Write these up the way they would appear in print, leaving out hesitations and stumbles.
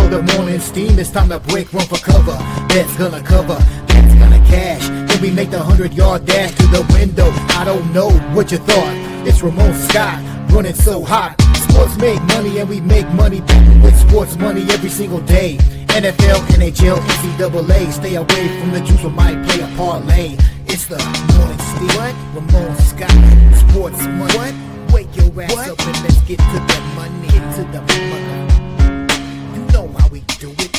the morning steam, it's time to break, run for cover. That's gonna cover, that's gonna cash. Then we make the 100-yard dash to the window. I don't know what you thought. It's Ramon Scott, running so hot. Sports make money and we make money with sports money every single day. NFL, NHL, NCAA. Stay away from the juice or might play a parlay. It's the morning steam. What? Ramon Scott, sports money. What? Wake your ass up and let's get to the money. Get to the money. You know how we do it.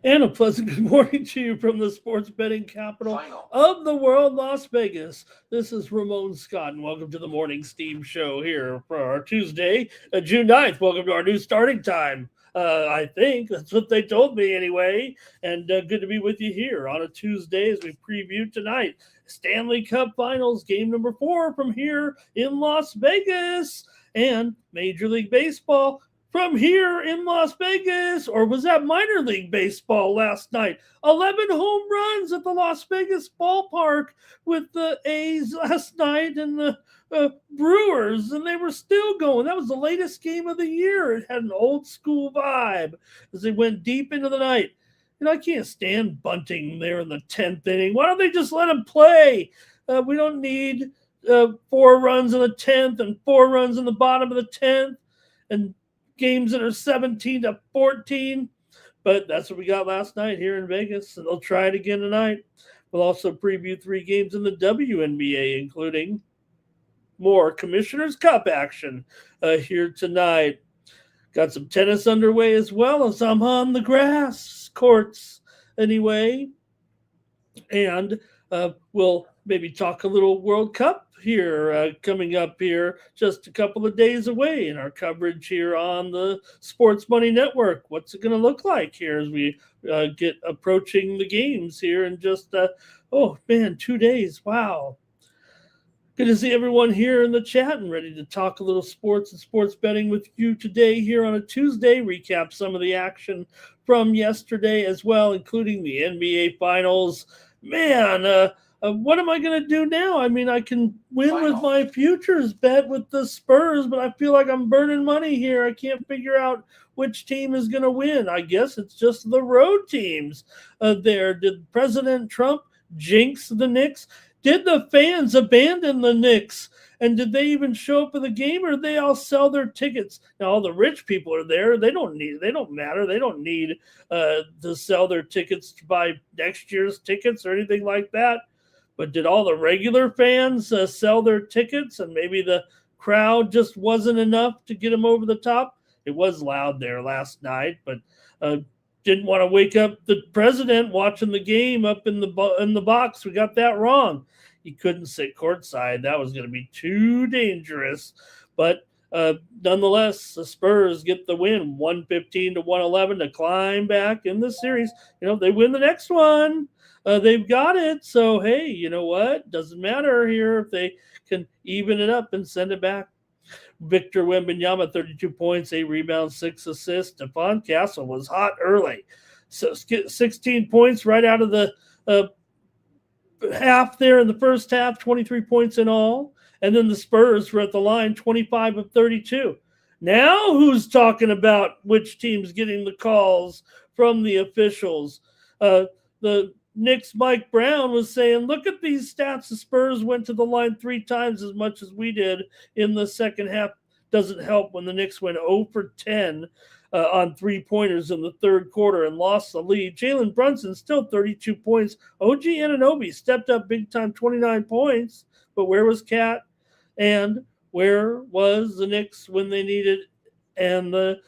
And a pleasant good morning to you from the sports betting capital of the world, Las Vegas. This is Ramon Scott, and welcome to the Morning Steam Show here for our Tuesday, June 9th. Welcome to our new starting time. I think that's what they told me anyway. And good to be with you here on a Tuesday as we preview tonight. Stanley Cup Finals, game number 4 from here in Las Vegas. And Major League Baseball from here in Las Vegas, or was that minor league baseball last night? 11 home runs at the Las Vegas ballpark with the A's last night and the Brewers, and they were still going. That was the latest game of the year. It had an old school vibe as they went deep into the night. You know, I can't stand bunting there in the 10th inning. Why don't they just let them play? We don't need 4 runs in the 10th and 4 runs in the bottom of the 10th and games that are 17-14, but that's what we got last night here in Vegas, and they'll try it again tonight. We'll also preview 3 games in the WNBA, including more Commissioner's Cup action here tonight. Got some tennis underway as well as I'm on the grass courts anyway, and we'll maybe talk a little World Cup here coming up here just a couple of days away in our coverage here on the Sports Money Network. What's it going to look like here as we get approaching the games here in just 2 days. Wow. Good to see everyone here in the chat and ready to talk a little sports and sports betting with you today here on a Tuesday. Recap some of the action from yesterday as well, including the NBA Finals. Man, what am I going to do now? I mean, I can win with my futures bet with the Spurs, but I feel like I'm burning money here. I can't figure out which team is going to win. I guess it's just the road teams there. Did President Trump jinx the Knicks? Did the fans abandon the Knicks? And did they even show up for the game, or did they all sell their tickets? Now, all the rich people are there. They don't matter. They don't need to sell their tickets to buy next year's tickets or anything like that. But did all the regular fans sell their tickets, and maybe the crowd just wasn't enough to get them over the top? It was loud there last night, but didn't want to wake up the president watching the game up in the box. We got that wrong. He couldn't sit courtside. That was going to be too dangerous. But nonetheless, the Spurs get the win, 115-111 to climb back in the series. You know, they win the next one. They've got it. So, hey, you know what? Doesn't matter here if they can even it up and send it back. Victor Wembanyama, 32 points, 8 rebounds, 6 assists. Stephon Castle was hot early. So 16 points right out of the half there in the first half, 23 points in all. And then the Spurs were at the line, 25 of 32. Now who's talking about which team's getting the calls from the officials. The Knicks' Mike Brown was saying, look at these stats. The Spurs went to the line 3 times as much as we did in the second half. Doesn't help when the Knicks went 0 for 10 on 3-pointers in the third quarter and lost the lead. Jalen Brunson still 32 points. OG Anunoby stepped up big time, 29 points. But where was Cat? And where was the Knicks when they needed? And the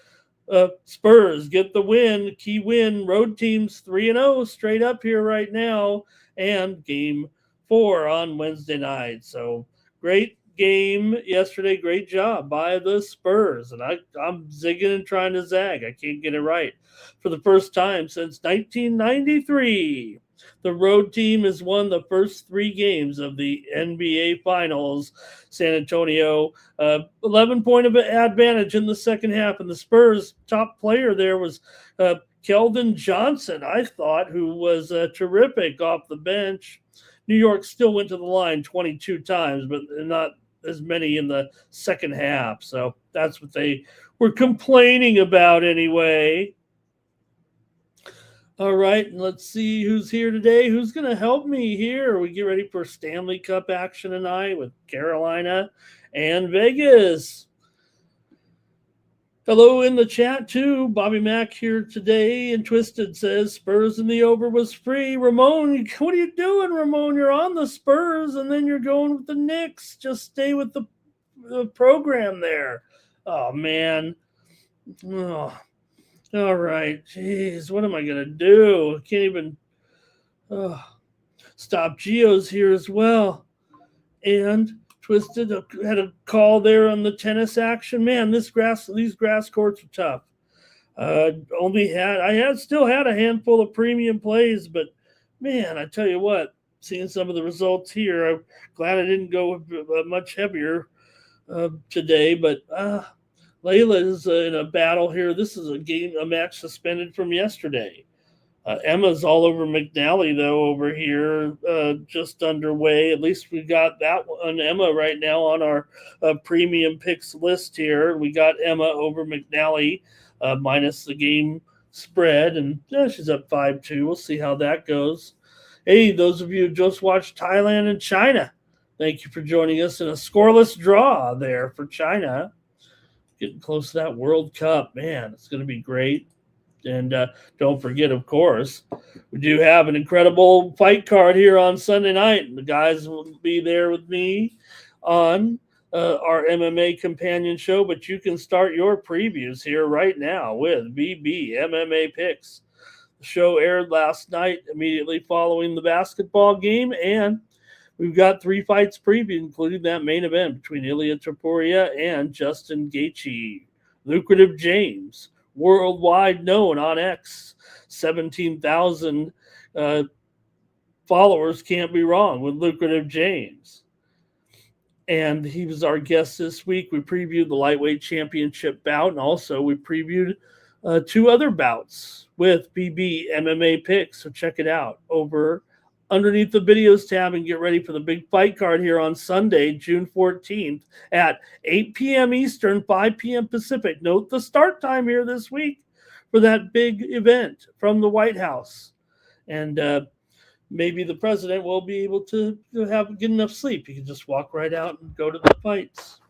Spurs get the win, key win. Road teams 3-0 straight up here right now, and game 4 on Wednesday night. So great game yesterday. Great job by the Spurs, and I'm zigging and trying to zag. I can't get it right. For the first time since 1993, the road team has won the first 3 games of the NBA Finals. San Antonio, 11-point advantage in the second half, and the Spurs' top player there was Keldon Johnson, I thought, who was terrific off the bench. New York still went to the line 22 times, but not as many in the second half. So that's what they were complaining about anyway. All right, and let's see who's here today. Who's going to help me here? We get ready for Stanley Cup action tonight with Carolina and Vegas. Hello in the chat, too. Bobby Mack here today, and Twisted says Spurs in the over was free. Ramon, what are you doing, Ramon? You're on the Spurs, and then you're going with the Knicks. Just stay with the program there. Oh, man. Oh. All right. Jeez, what am I going to do? I can't even stop. Geo's here as well. And Twisted had a call there on the tennis action. Man, these grass courts are tough. I still had a handful of premium plays, but man, I tell you what, seeing some of the results here, I'm glad I didn't go much heavier today, but Layla is in a battle here. This is a match suspended from yesterday. Emma's all over McNally, though, over here, just underway. At least we got that one, Emma, right now on our premium picks list here. We got Emma over McNally, minus the game spread, and she's up 5-2. We'll see how that goes. Hey, those of you who just watched Thailand and China, thank you for joining us in a scoreless draw there for China. Getting close to that World Cup. Man, it's going to be great. And don't forget, of course, we do have an incredible fight card here on Sunday night. The guys will be there with me on our MMA companion show, but you can start your previews here right now with BB MMA Picks. The show aired last night immediately following the basketball game, and we've got 3 fights previewed, including that main event between Ilia Topuria and Justin Gaethje. Lucrative James, worldwide known on X, 17,000 followers, can't be wrong with Lucrative James. And he was our guest this week. We previewed the lightweight championship bout, and also we previewed 2 other bouts with BB MMA Picks. So check it out over underneath the videos tab and get ready for the big fight card here on Sunday, June 14th at 8 p.m. Eastern, 5 p.m. Pacific. Note the start time here this week for that big event from the White House. And maybe the president will be able to get enough sleep. He can just walk right out and go to the fights.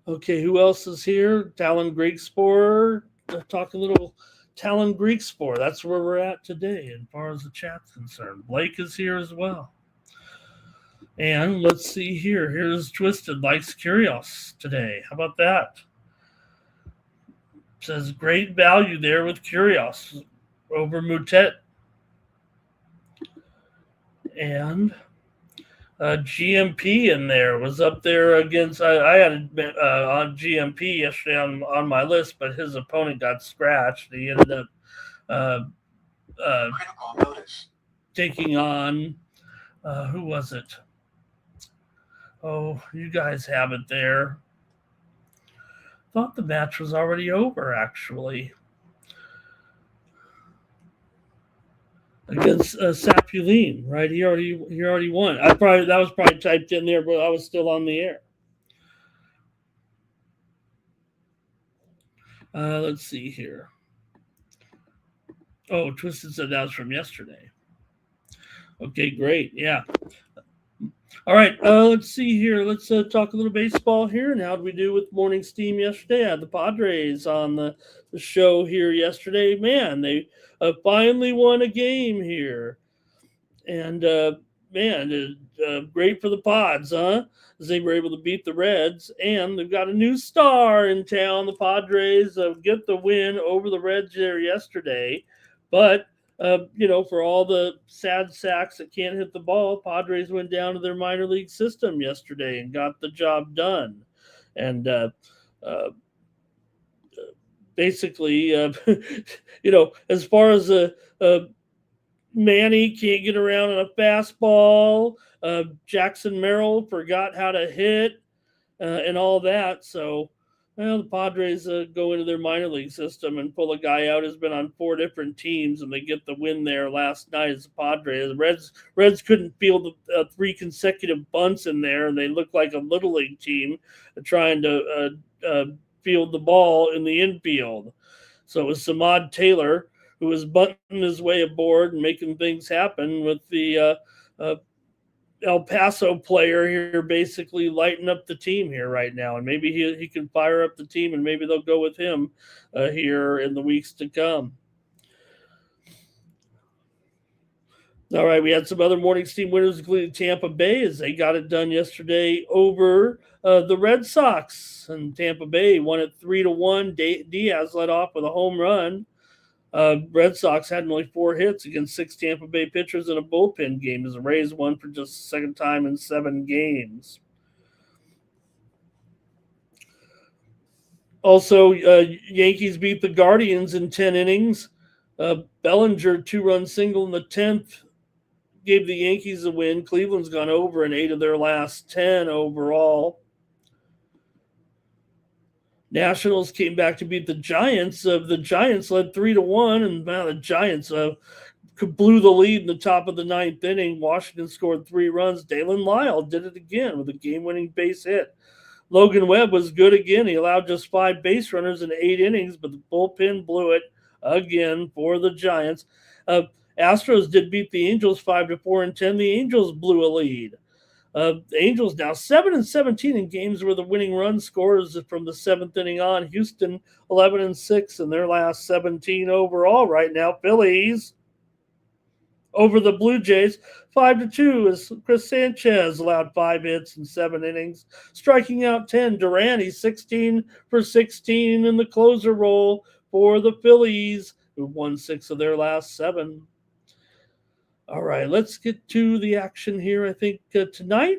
Okay, who else is here? Talon Greekspor, talk a little Talon Greekspor. That's where we're at today as far as the chat's concerned. Blake is here as well. And let's see here. Here's Twisted likes Kyrgios today. How about that? Says great value there with Kyrgios over Mutet. And GMP in there was up there against. I had on GMP yesterday on my list, but his opponent got scratched. He ended up taking on who was it? Oh, you guys have it there. Thought the match was already over, actually. Against Sapulin, right? He already won. That was probably typed in there, but I was still on the air. Let's see here. Oh, Twisted said that was from yesterday. Okay, great. Yeah. All right. Let's see here. Let's talk a little baseball here. And how did we do with morning steam yesterday? I had the Padres on the show here yesterday. Man, they finally won a game here. And man, great for the Pods, huh? As they were able to beat the Reds, and they've got a new star in town. The Padres get the win over the Reds there yesterday, but for all the sad sacks that can't hit the ball, Padres went down to their minor league system yesterday and got the job done. And uh, basically, as far as Manny can't get around on a fastball. Jackson Merrill forgot how to hit and all that. So, the Padres go into their minor league system and pull a guy out who's been on 4 different teams, and they get the win there last night as the Padres. The Reds couldn't field 3 consecutive bunts in there, and they looked like a little league team trying to field the ball in the infield. So it was Samad Taylor who was bunting his way aboard and making things happen with the El Paso player here basically lighting up the team here right now. And maybe he can fire up the team, and maybe they'll go with him here in the weeks to come. All right, we had some other morning steam winners, including Tampa Bay, as they got it done yesterday over the Red Sox. And Tampa Bay won it 3-1. Diaz led off with a home run. Red Sox had only 4 hits against 6 Tampa Bay pitchers in a bullpen game, as the Rays won for just the second time in 7 games. Also, Yankees beat the Guardians in 10 innings. Bellinger 2-run single in the 10th gave the Yankees a win. Cleveland's gone over in 8 of their last 10 overall. Nationals came back to beat the Giants. The Giants led 3-1, and the Giants blew the lead in the top of the 9th inning. Washington scored 3 runs. Dalen Lyle did it again with a game-winning base hit. Logan Webb was good again. He allowed just 5 base runners in 8 innings, but the bullpen blew it again for the Giants. Astros did beat the Angels 5-4 in 10. The Angels blew a lead. The Angels now 7-17 in games where the winning run scores from the 7th inning on. Houston 11-6 in their last 17 overall right now. Phillies over the Blue Jays 5-2 as Chris Sanchez allowed 5 hits in 7 innings, striking out 10. Durante 16 for 16 in the closer role for the Phillies, who won 6 of their last 7. All right, let's get to the action here, I think, tonight.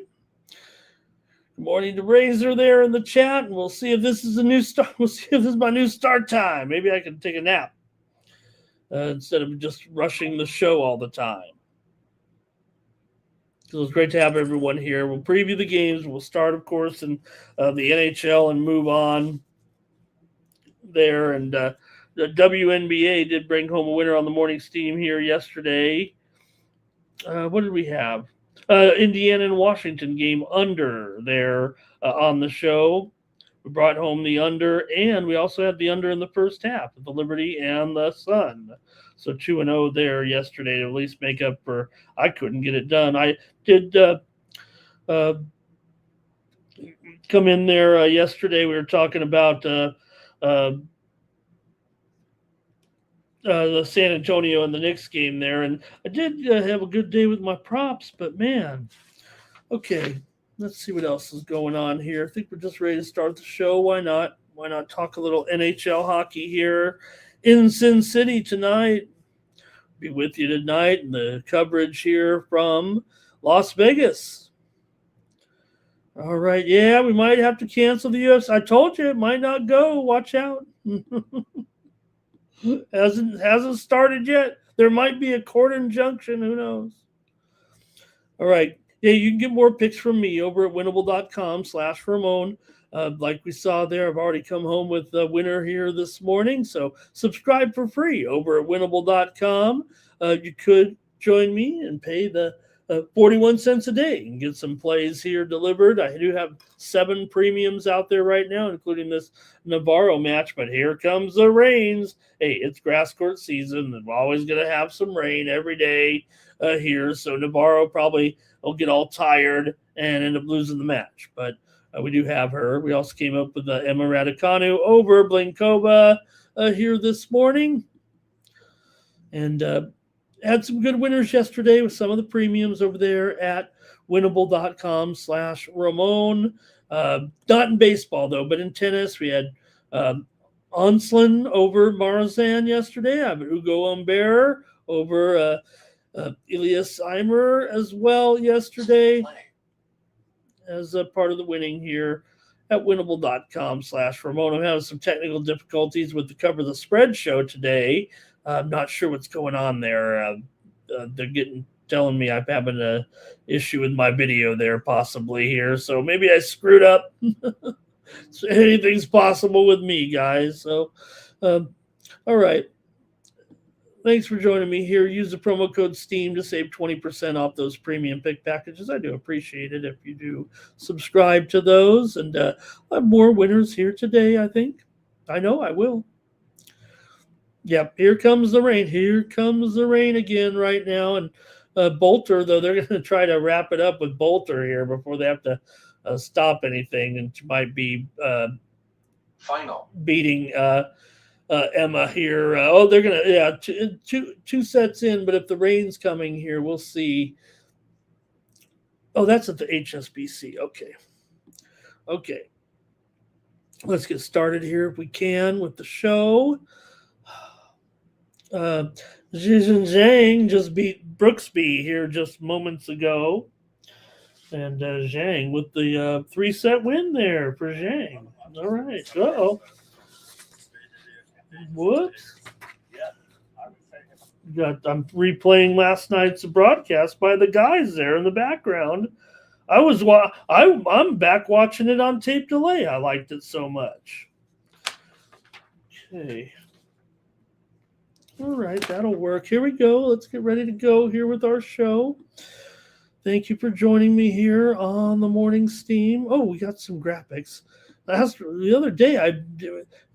Good morning to Razor there in the chat, and we'll see if this is a new start. We'll see if this is my new start time. Maybe I can take a nap instead of just rushing the show all the time. So it's great to have everyone here. We'll preview the games. We'll start, of course, in the NHL and move on there. And the WNBA did bring home a winner on the morning steam here yesterday. What did we have? Indiana and Washington game under there on the show. We brought home the under, and we also had the under in the first half with the Liberty and the Sun. So 2-0 there yesterday to at least make up for I couldn't get it done. I did come in there yesterday. We were talking about the San Antonio and the Knicks game there, and I did have a good day with my props, but man, okay, let's see what else is going on here. I think we're just ready to start the show. Why not? Why not talk a little NHL hockey here in Sin City tonight? Be with you tonight in the coverage here from Las Vegas. All right, yeah, we might have to cancel the UFC. I told you it might not go. Watch out. Hasn't started yet. There might be a court injunction. Who knows? All right. Yeah, you can get more picks from me over at winnable.com/Ramon. Like we saw there, I've already come home with the winner here this morning. So subscribe for free over at winnable.com. You could join me and pay the 41 cents a day. You can get some plays here delivered. I do have 7 premiums out there right now, including this Navarro match, but here comes the rains. Hey, it's grass court season, and we're always going to have some rain every day here, so Navarro probably will get all tired and end up losing the match, but we do have her. We also came up with Emma Raducanu over Blinkova here this morning, and had some good winners yesterday with some of the premiums over there at winnable.com/Ramon. Not in baseball, though, but in tennis, we had Onslin over Marzan yesterday. I have Ugo Humbert over Elias Eimer as well yesterday as a part of the winning here at winnable.com/Ramon. I'm having some technical difficulties with the Cover the Spread show today. I'm not sure what's going on there. They're telling me I'm having an issue with my video there possibly here. So maybe I screwed up. So anything's possible with me, guys. So, all right. Thanks for joining me here. Use the promo code STEAM to save 20% off those premium pick packages. I do appreciate it if you do subscribe to those. And I have more winners here today, I think. I know I will. Yep, here comes the rain. Here comes the rain again right now. And Bolter, though, they're going to try to wrap it up with Bolter here before they have to stop anything. And might be final beating Emma here. They're going to, two sets in. But if the rain's coming here, we'll see. Oh, that's at the HSBC. Okay. Let's get started here if we can with the show. Zhang just beat Brooksby here just moments ago. And Zhang with the 3-set win there for Zhang. All right. Uh-oh. Whoops. I'm replaying last night's broadcast by the guys there in the background. I'm back watching it on tape delay. I liked it so much. Okay. All right, that'll work. Here we go. Let's get ready to go here with our show. Thank you for joining me here on the Morning Steam. Oh, we got some graphics. The other day, I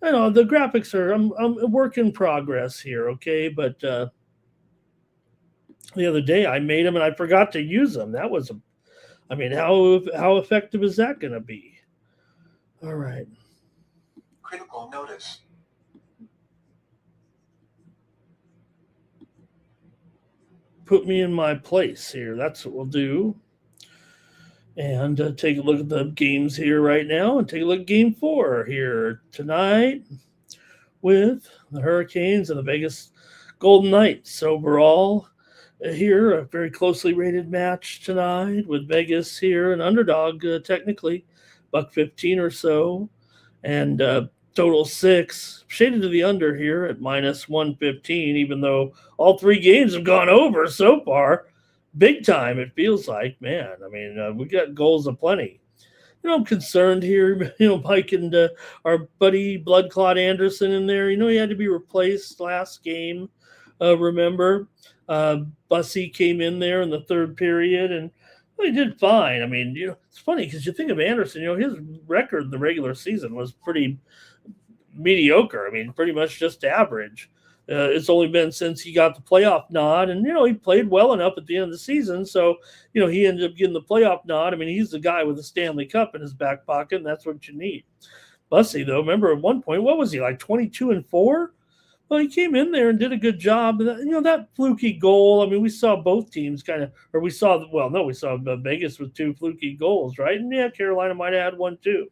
know the graphics are. I'm a work in progress here, okay? But the other day I made them and I forgot to use them. That was how effective is that going to be? All right. critical notice. Put me in my place here. That's what we'll do. And take a look at the games here right now and take a look at Game 4 here tonight with the Hurricanes and the Vegas Golden Knights. Overall, here, a very closely rated match tonight with Vegas here, an underdog technically, $1.15 or so, and total 6, shaded to the under here at -115, even though all 3 games have gone over so far. Big time, it feels like, man. I mean, we got goals aplenty. I'm concerned here, Mike and our buddy Blood Clot Anderson in there. He had to be replaced last game, remember? Bussy came in there in the third period, and he did fine. I mean, it's funny because you think of Anderson, his record in the regular season was pretty mediocre. I mean, pretty much just average. It's only been since he got the playoff nod, and he played well enough at the end of the season, so he ended up getting the playoff nod. I mean, he's the guy with the Stanley Cup in his back pocket, and that's what you need. Bussy, though, remember at one point, what was he, like 22-4? Well, he came in there and did a good job. That fluky goal. I mean, we saw both teams we saw Vegas with 2 fluky goals, right? And yeah, Carolina might have had one too,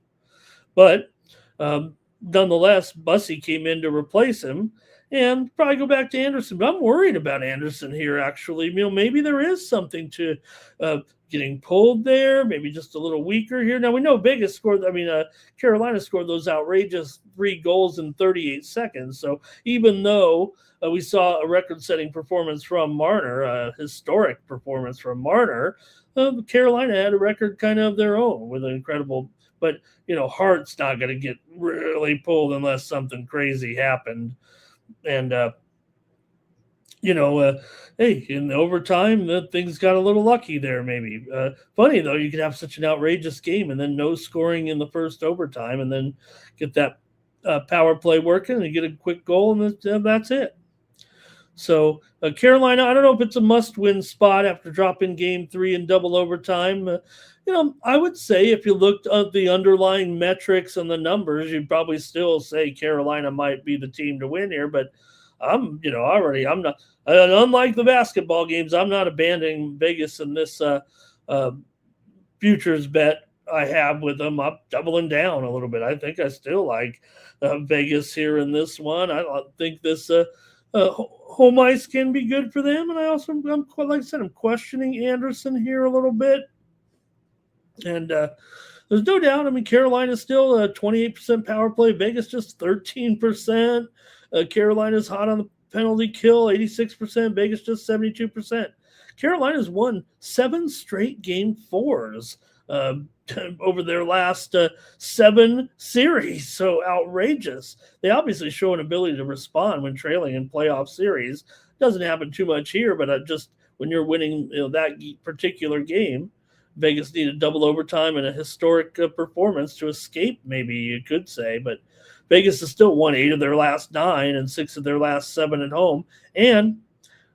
but nonetheless, Bussy came in to replace him. And probably go back to Anderson. But I'm worried about Anderson here, actually. Maybe there is something to getting pulled there, maybe just a little weaker here. Now, we know Vegas Carolina scored those outrageous 3 goals in 38 seconds. So even though we saw a record-setting performance from Marner, a historic performance from Marner, Carolina had a record kind of their own with an incredible – but, Hart's not going to get really pulled unless something crazy happened. And hey, in the overtime, things got a little lucky there, maybe. Funny, though, you could have such an outrageous game and then no scoring in the first overtime and then get that power play working and get a quick goal, and that's it. So Carolina, I don't know if it's a must-win spot after dropping Game 3 in double overtime. I would say if you looked at the underlying metrics and the numbers, you'd probably still say Carolina might be the team to win here. But I'm not. Unlike the basketball games, I'm not abandoning Vegas in this futures bet I have with them. I'm doubling down a little bit. I think I still like Vegas here in this one. I think this home ice can be good for them, and I'm quite, like I said, I'm questioning Anderson here a little bit. And there's no doubt. I mean, Carolina's still 28% power play. Vegas just 13%. Carolina's hot on the penalty kill, 86%. Vegas just 72%. Carolina's won 7 straight game 4s over their last 7 series. So outrageous. They obviously show an ability to respond when trailing in playoff series. Doesn't happen too much here, but just when you're winning that particular game, Vegas needed double overtime and a historic performance to escape, maybe you could say. But Vegas has still won 8 of their last 9 and 6 of their last 7 at home. And,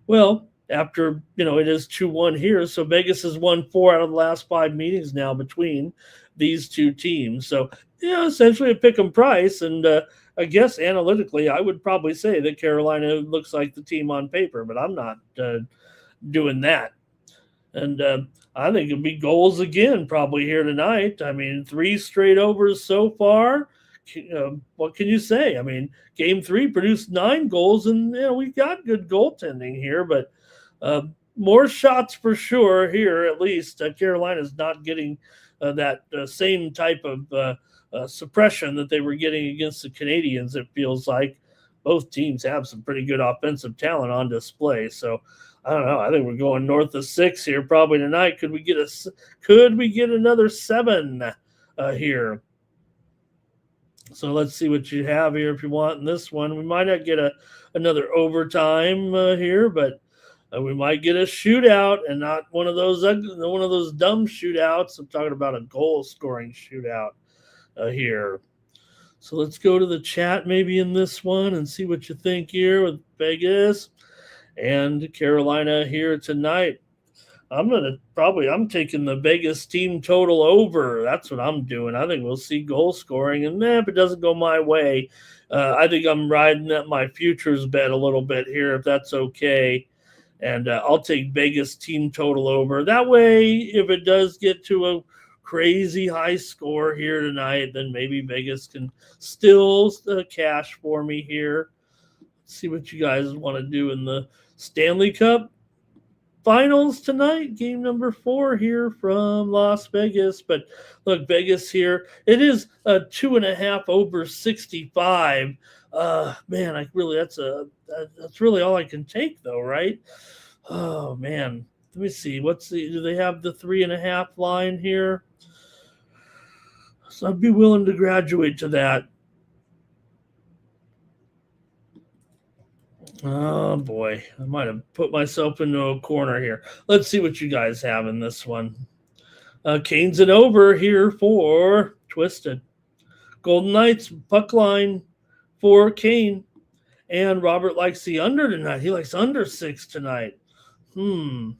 well, after, it is 2-1 here. So Vegas has won 4 out of the last 5 meetings now between these two teams. So, essentially a pick 'em price. And I guess analytically, I would probably say that Carolina looks like the team on paper, but I'm not doing that. And I think it'll be goals again probably here tonight. I mean, 3 straight overs so far. What can you say? I mean, Game 3 produced 9 goals, and we got good goaltending here, but more shots for sure here. At least Carolina's not getting that same type of suppression that they were getting against the Canadians. It feels like both teams have some pretty good offensive talent on display. So I don't know. I think we're going north of 6 here probably tonight. Could we get another 7 here? So let's see what you have here if you want in this one. We might not get another overtime here, but we might get a shootout, and not one of those dumb shootouts. I'm talking about a goal-scoring shootout here. So let's go to the chat maybe in this one and see what you think here with Vegas and Carolina here tonight. I'm taking the Vegas team total over. That's what I'm doing. I think we'll see goal scoring, and if it doesn't go my way, I think I'm riding at my futures bet a little bit here, if that's okay. And I'll take Vegas team total over. That way, if it does get to a crazy high score here tonight, then maybe Vegas can still cash for me here. Let's see what you guys want to do in the Stanley Cup Finals tonight, game number 4 here from Las Vegas. But look, Vegas here, it is a 2.5 over 65. Man, that's really all I can take though, right? Oh man, let me see. Do they have the 3.5 line here? So I'd be willing to graduate to that. Oh boy, I might have put myself into a corner here. Let's see what you guys have in this one. Canes and over here for Twisted. Golden Knights puck line for Kane. And Robert likes the under tonight. He likes under 6 tonight. All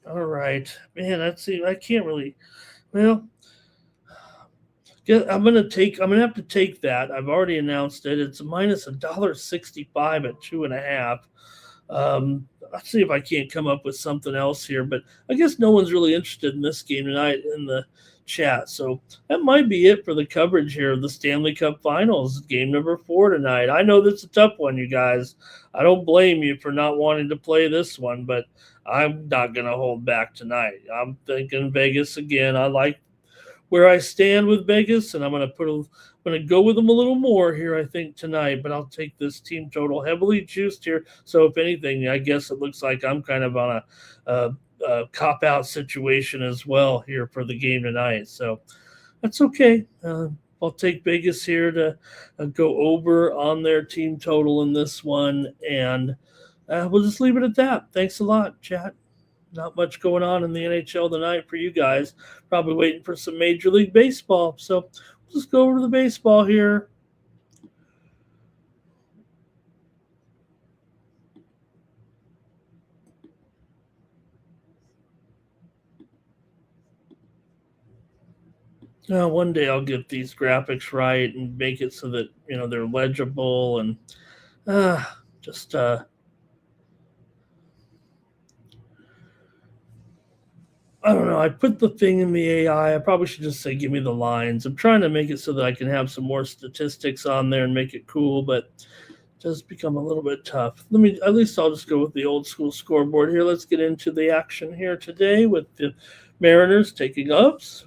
right. Man, I can't really. Well, I'm gonna have to take that. I've already announced it. It's minus $1.65 at 2.5. Let's see if I can't come up with something else here. But I guess no one's really interested in this game tonight in the chat. So that might be it for the coverage here of the Stanley Cup Finals, game number 4 tonight. I know that's a tough one, you guys. I don't blame you for not wanting to play this one, but I'm not gonna hold back tonight. I'm thinking Vegas again. I like where I stand with Vegas, and I'm going to go with them a little more here, I think, tonight. But I'll take this team total heavily juiced here. So if anything, I guess it looks like I'm kind of on a cop-out situation as well here for the game tonight. So that's okay. I'll take Vegas here to go over on their team total in this one, and we'll just leave it at that. Thanks a lot, chat. Not much going on in the NHL tonight for you guys. Probably waiting for some Major League Baseball. So we'll just go over to the baseball here. One day I'll get these graphics right and make it so that they're legible and just I don't know. I put the thing in the AI. I probably should just say, give me the lines. I'm trying to make it so that I can have some more statistics on there and make it cool, but it does become a little bit tough. At least I'll just go with the old school scoreboard here. Let's get into the action here today with the Mariners taking ups.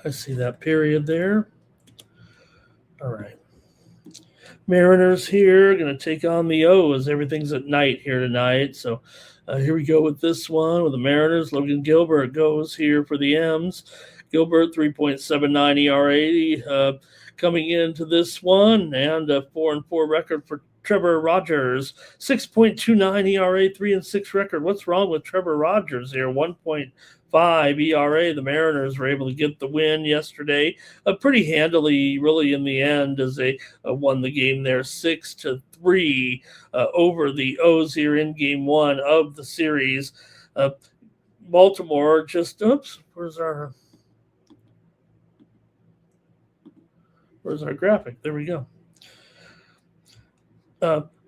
I see that period there. All right. Mariners here going to take on the O's. Everything's at night here tonight. So here we go with this one with the Mariners. Logan Gilbert goes here for the M's. Gilbert, 3.79 ERA coming into this one, and a 4-4 record for Trevor Rogers. 6.29 ERA, 3-6 record. What's wrong with Trevor Rogers here? 1.5 ERA. The Mariners were able to get the win yesterday pretty handily, really, in the end, as they won the game there 6-3 over the O's here in game one of the series. Baltimore just, where's our graphic? There we go.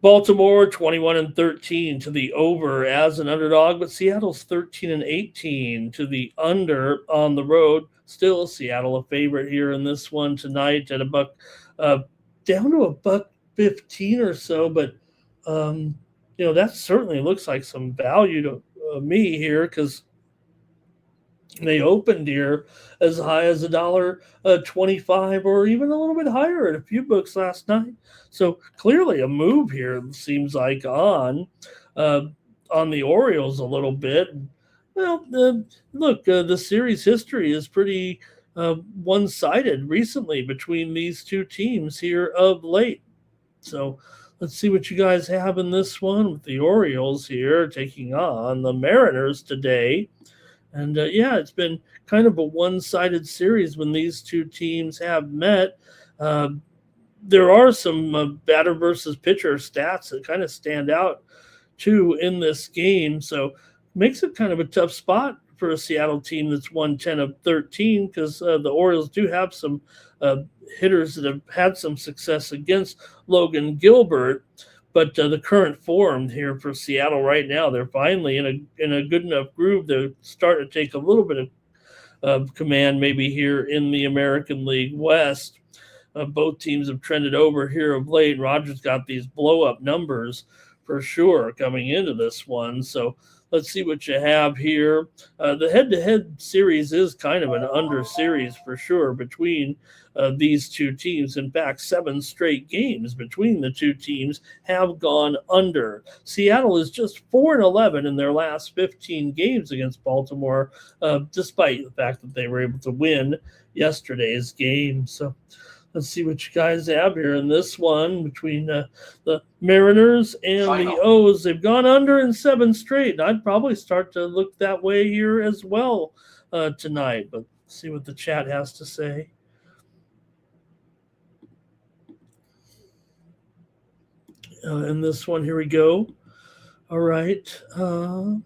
Baltimore 21-13 to the over as an underdog, but Seattle's 13-18 to the under on the road. Still, Seattle a favorite here in this one tonight at down to $1.15 or so, but that certainly looks like some value to me here because they opened here as high as $1.25 or even a little bit higher at a few books last night. So clearly a move here seems like on the Orioles a little bit. Well, look, the series history is pretty one-sided recently between these two teams here of late. So let's see what you guys have in this one with the Orioles here taking on the Mariners today. And it's been kind of a one-sided series when these two teams have met. There are some batter versus pitcher stats that kind of stand out too in this game. So makes it kind of a tough spot for a Seattle team that's won 10 of 13 because the Orioles do have some hitters that have had some success against Logan Gilbert. But the current form here for Seattle right now, they're finally in a good enough groove to start to take a little bit of command maybe here in the American League West. Both teams have trended over here of late. Rogers got these blow-up numbers for sure coming into this one. So let's see what you have here. The head-to-head series is kind of an under series for sure between these two teams. In fact, 7 straight games between the two teams have gone under. Seattle is just 4-11 in their last 15 games against Baltimore, despite the fact that they were able to win yesterday's game. So let's see what you guys have here in this one between the Mariners and the O's. They've gone under in 7 straight. I'd probably start to look that way here as well tonight, but see what the chat has to say. In this one, here we go. All right. Okay.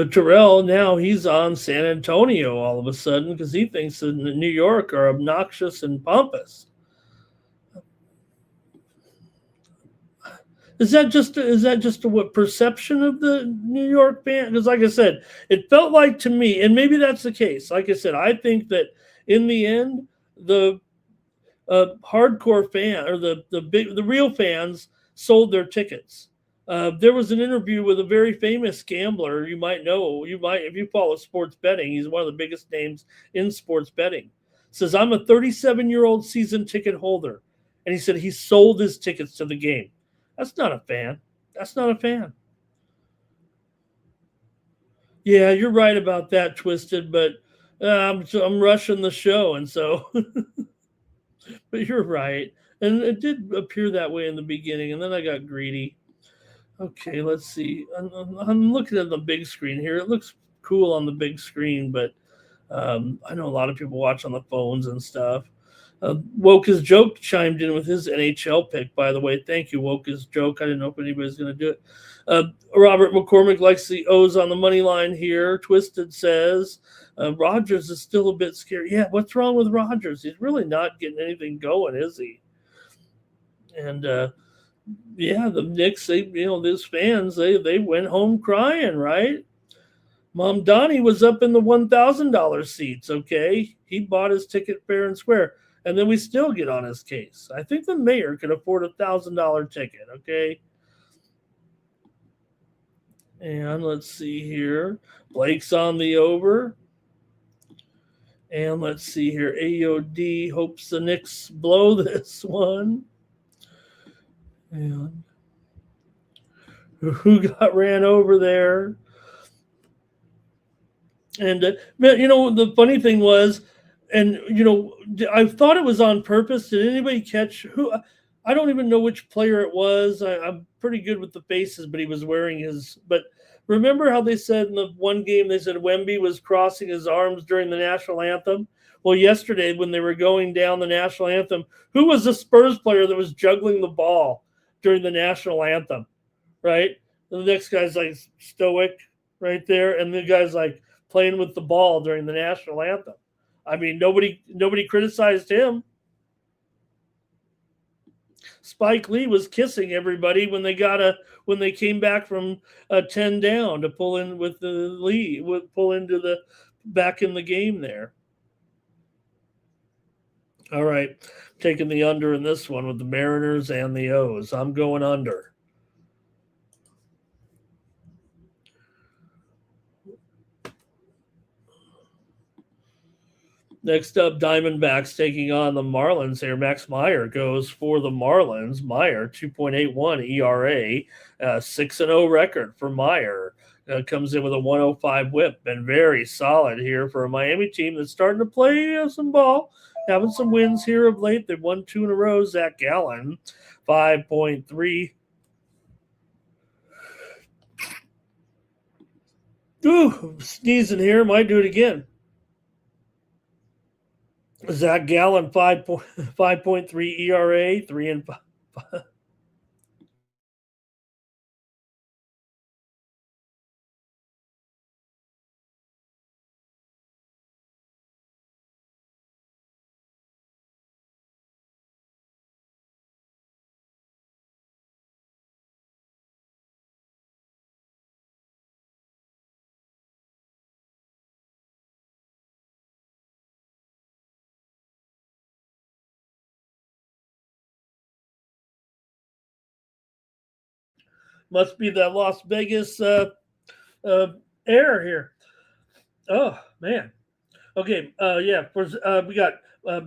Terrell, now he's on San Antonio all of a sudden because he thinks that New York are obnoxious and pompous. Is that just a what perception of the New York fan? Because like I said, it felt like to me, and maybe that's the case. Like I said, I think that in the end, the hardcore fan or the real fans sold their tickets. There was an interview with a very famous gambler. You might if you follow sports betting, he's one of the biggest names in sports betting. Says, I'm a 37-year-old season ticket holder. And he said he sold his tickets to the game. That's not a fan. That's not a fan. Yeah, you're right about that, Twisted, but I'm rushing the show, and so, but you're right. And it did appear that way in the beginning, and then I got greedy. Okay, let's see. I'm looking at the big screen here. It looks cool on the big screen, but I know a lot of people watch on the phones and stuff. Woke's Joke chimed in with his NHL pick, by the way. Thank you, Woke's Joke. I didn't know if anybody's going to do it. Robert McCormick likes the O's on the money line here. Twisted says Rogers is still a bit scary. Yeah, what's wrong with Rogers? He's really not getting anything going, is he? And yeah, the Knicks, these fans, they went home crying, right? Mom Donnie was up in the $1,000 seats, okay? He bought his ticket fair and square. And then we still get on his case. I think the mayor could afford $1,000 ticket, okay? And let's see here. Blake's on the over. And let's see here. AOD hopes the Knicks blow this one. And who got ran over there? And the funny thing was, and I thought it was on purpose. Did anybody catch who? I don't even know which player it was. I'm pretty good with the faces, but he was wearing his. But remember how they said in the one game they said Wemby was crossing his arms during the national anthem? Well, yesterday when they were going down the national anthem, who was the Spurs player that was juggling the ball during the national anthem? Right. And the next guy's like stoic right there, and the guy's like playing with the ball during the national anthem. I mean, nobody criticized him. Spike Lee was kissing everybody when they came back from 10 down to pull in with the lead, pull into the back in the game there. All right, taking the under in this one with the Mariners and the O's. I'm going under. Next up, Diamondbacks taking on the Marlins here. Max Meyer goes for the Marlins. Meyer, 2.81 ERA, 6-0 record for Meyer. Comes in with a 105 whip. Been very solid here for a Miami team that's starting to play some ball. Having some wins here of late. They've won 2 in a row. Zach Gallen, 5.3. Ooh, sneezing here. Might do it again. Zach Gallen, 5.3 ERA, 3-5. Must be that Las Vegas error here. Oh, man. Okay, we got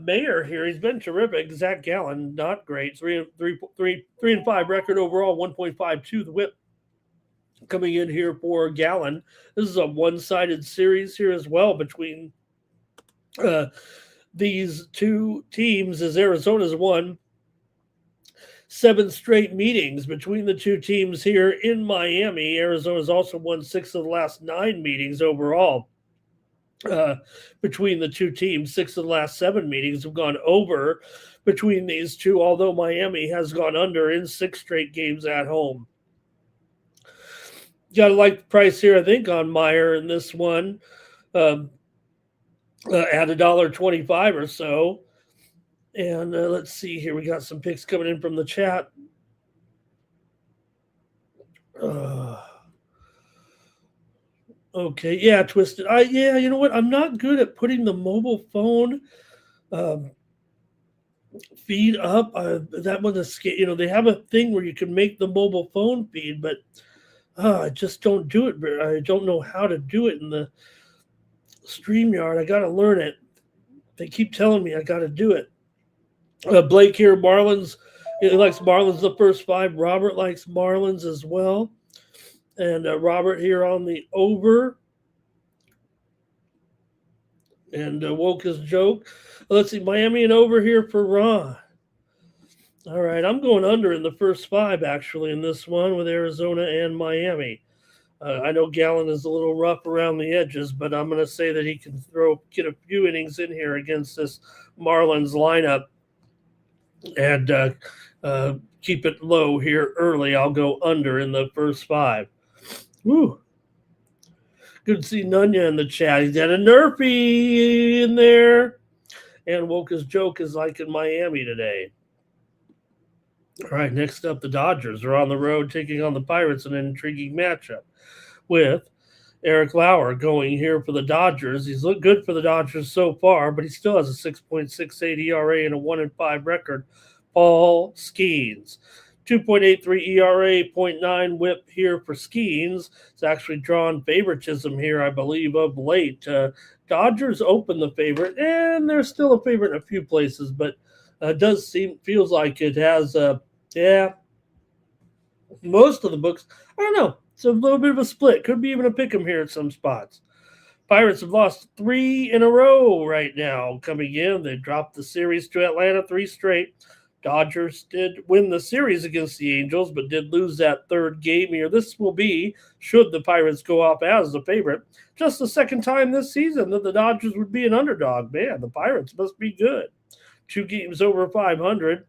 Mayer here. He's been terrific. Zach Gallen, not great. 3-5 record overall, 1.52 the whip coming in here for Gallen. This is a one-sided series here as well between these two teams, as Arizona's won 7 straight meetings between the two teams here in Miami. Arizona's also won 6 of the last 9 meetings overall between the two teams. 6 of the last 7 meetings have gone over between these two, although Miami has gone under in 6 straight games at home. Got to like the price here, I think, on Meyer in this one at $1.25 or so. And let's see here. We got some picks coming in from the chat. Okay, yeah, Twisted. You know what? I'm not good at putting the mobile phone feed up. That one is, they have a thing where you can make the mobile phone feed, but I just don't do it. I don't know how to do it in the StreamYard. I got to learn it. They keep telling me I got to do it. Blake here, Marlins. He likes Marlins the first 5. Robert likes Marlins as well. And Robert here on the over. And woke his joke. Let's see, Miami and over here for Ron. All right, I'm going under in the first 5, actually, in this one with Arizona and Miami. I know Gallen is a little rough around the edges, but I'm going to say that he can get a few innings in here against this Marlins lineup and keep it low here early. I'll go under in the first 5. Woo. Good to see Nunya in the chat. He's got a Nerfy in there. And Woka's joke is like in Miami today. All right, next up, the Dodgers are on the road taking on the Pirates in an intriguing matchup with Eric Lauer going here for the Dodgers. He's looked good for the Dodgers so far, but he still has a 6.68 ERA and a 1-5 record. Paul Skeens. 2.83 ERA, 0.9 whip here for Skeens. It's actually drawn favoritism here, I believe, of late. Dodgers open the favorite, and they're still a favorite in a few places, but feels like it has, most of the books, I don't know. It's a little bit of a split. Could be even a pick 'em here at some spots. Pirates have lost 3 in a row right now coming in. They dropped the series to Atlanta 3 straight. Dodgers did win the series against the Angels, but did lose that 3rd game here. This will be, should the Pirates go off as the favorite, just the 2nd time this season that the Dodgers would be an underdog. Man, the Pirates must be good. 2 games over 500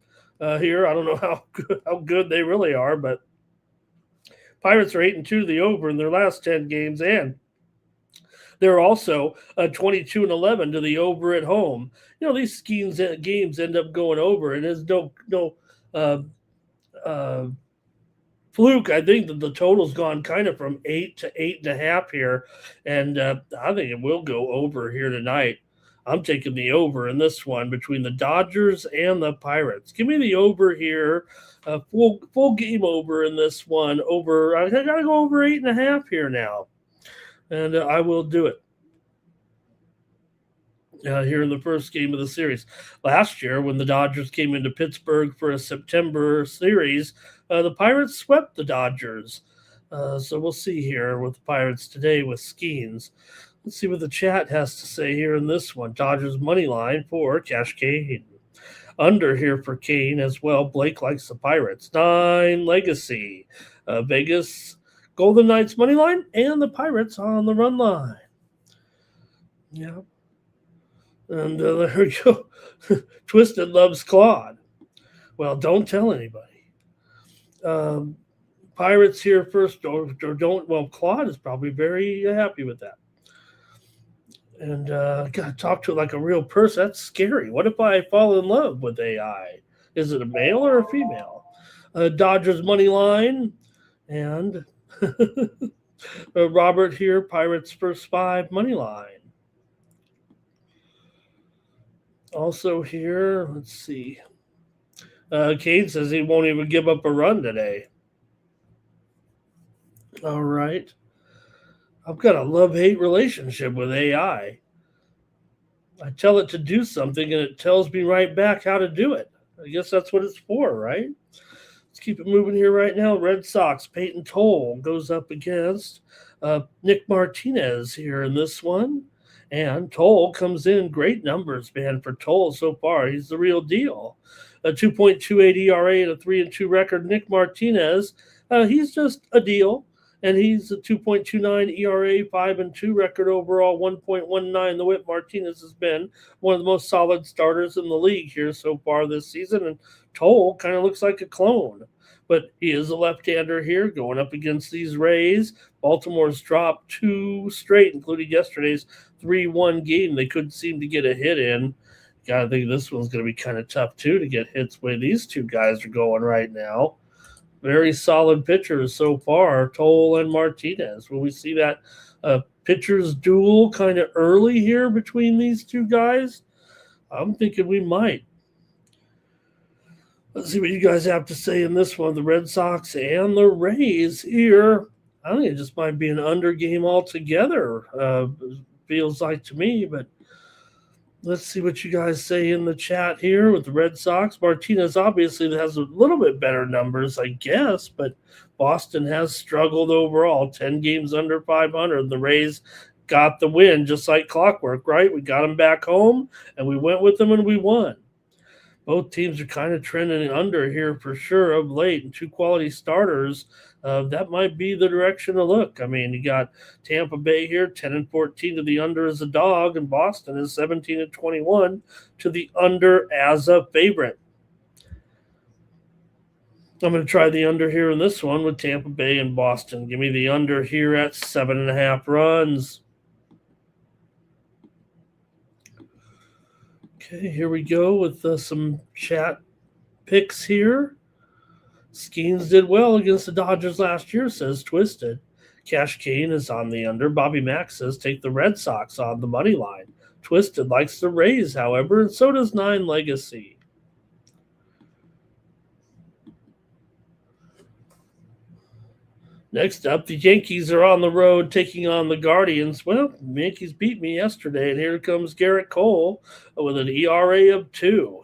here. I don't know how good they really are, but Pirates are 8-2 to the over in their last 10 games, and they're also 22-11 to the over at home. You know, these games end up going over, and there's no fluke. I think that the total's gone kind of from 8 to 8.5 here, and I think it will go over here tonight. I'm taking the over in this one between the Dodgers and the Pirates. Give me the over here. Full game over in this one. Over. I got to go over 8.5 here now. And I will do it here in the first game of the series. Last year, when the Dodgers came into Pittsburgh for a September series, the Pirates swept the Dodgers. So we'll see here with the Pirates today with Skeens. Let's see what the chat has to say here in this one. Dodgers money line for Cash Kane. Under here for Kane as well. Blake likes the Pirates. 9 Legacy. Vegas Golden Knights money line and the Pirates on the run line. Yeah. And there we go. Twisted loves Claude. Well, don't tell anybody. Pirates here first, or don't. Well, Claude is probably very happy with that. And got to talk to it like a real person. That's scary. What if I fall in love with AI? Is it a male or a female? Dodgers money line and Robert here, Pirates first 5 money line. Also here, let's see. Kane says he won't even give up a run today. All right. I've got a love-hate relationship with AI. I tell it to do something, and it tells me right back how to do it. I guess that's what it's for, right? Let's keep it moving here right now. Red Sox, Peyton Toll goes up against Nick Martinez here in this one. And Toll comes in great numbers, man, for Toll so far. He's the real deal. A 2.28 ERA and a 3-2 record. Nick Martinez, he's just a deal. And he's a 2.29 ERA, 5-2 record overall, 1.19 the whip. Martinez has been one of the most solid starters in the league here so far this season. And Toll kind of looks like a clone. But he is a left-hander here going up against these Rays. Baltimore's dropped 2 straight, including yesterday's 3-1 game. They couldn't seem to get a hit in. Got to think this one's going to be kind of tough, too, to get hits the way these two guys are going right now. Very solid pitchers so far, Toll and Martinez. Will we see that pitchers duel kind of early here between these two guys? I'm thinking we might. Let's see what you guys have to say in this one. The Red Sox and the Rays here. I think it just might be an under game altogether. Feels like to me, but let's see what you guys say in the chat here with the Red Sox. Martinez obviously has a little bit better numbers, I guess, but Boston has struggled overall. 10 games under 500. The Rays got the win just like clockwork, right? We got them back home, and we went with them, and we won. Both teams are kind of trending under here for sure of late, and 2 quality starters. That might be the direction to look. I mean, you got Tampa Bay here, 10-14 to the under as a dog, and Boston is 17-21 to the under as a favorite. I'm going to try the under here in this one with Tampa Bay and Boston. Give me the under here at 7.5 runs. Okay, here we go with some chat picks here. Skeens did well against the Dodgers last year, says Twisted. Cash Kane is on the under. Bobby Mack says take the Red Sox on the money line. Twisted likes the Rays, however, and so does 9 Legacy. Next up, the Yankees are on the road taking on the Guardians. Well, the Yankees beat me yesterday, and here comes Garrett Cole with an ERA of 2.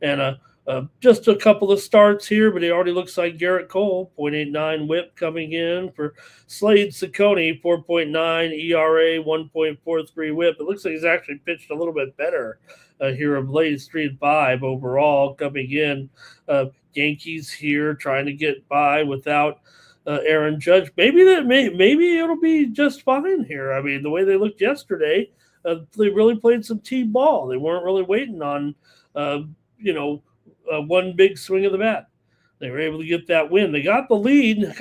And just a couple of starts here, but he already looks like Garrett Cole. 0.89 whip coming in for Slade Ciccone, 4.9 ERA, 1.43 whip. It looks like he's actually pitched a little bit better here of late. 3-5 overall coming in. Yankees here trying to get by without Aaron Judge. Maybe it'll be just fine here. I mean, the way they looked yesterday, they really played some team ball. They weren't really waiting on, one big swing of the bat. They were able to get that win. They got the lead.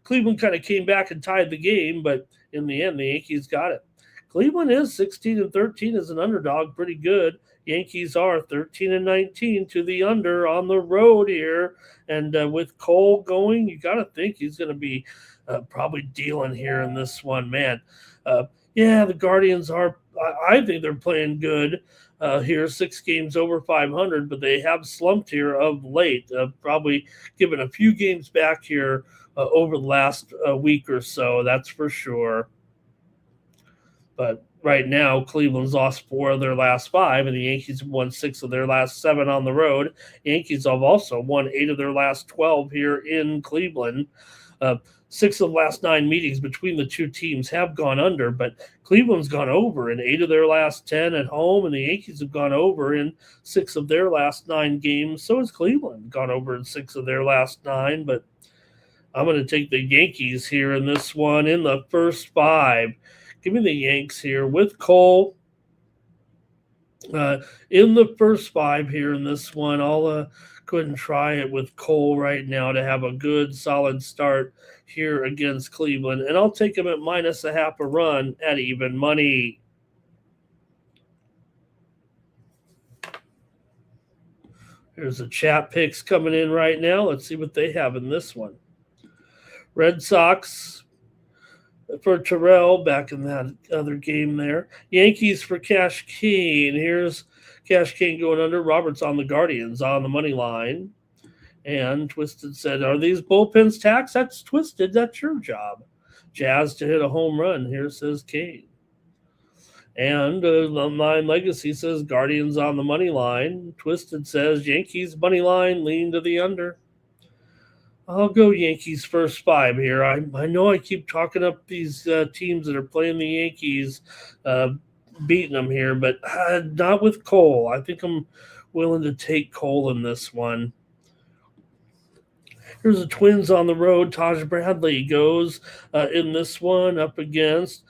Cleveland kind of came back and tied the game, but in the end, the Yankees got it. Cleveland is 16-13 as an underdog, pretty good. Yankees are 13-19 to the under on the road here. And with Cole going, you got to think he's going to be probably dealing here in this one, man. The Guardians are, I think they're playing good here, 6 games over 500, but they have slumped here of late, probably given a few games back here over the last week or so, that's for sure. But right now, Cleveland's lost 4 of their last 5, and the Yankees have won 6 of their last 7 on the road. Yankees have also won 8 of their last 12 here in Cleveland. 6 of the last 9 meetings between the two teams have gone under, but Cleveland's gone over in 8 of their last 10 at home, and the Yankees have gone over in 6 of their last 9 games. So has Cleveland gone over in 6 of their last 9, but I'm going to take the Yankees here in this one in the first 5. Give me the Yanks here with Cole in the first 5 here in this one. I'll go ahead and try it with Cole right now to have a good, solid start here against Cleveland. And I'll take him at -0.5 a run at even money. Here's the chat picks coming in right now. Let's see what they have in this one. Red Sox for Terrell back in that other game there. Yankees for Cash Kane. Here's Cash Kane going under. Roberts on the Guardians on the money line. And Twisted said, are these bullpens taxed? That's Twisted. That's your job. Jazz to hit a home run. Here says Kane. And 9 Legacy says Guardians on the money line. Twisted says Yankees money line, lean to the under. I'll go Yankees first 5 here. I know I keep talking up these teams that are playing the Yankees, beating them here, but not with Cole. I think I'm willing to take Cole in this one. Here's the Twins on the road. Taj Bradley goes in this one up against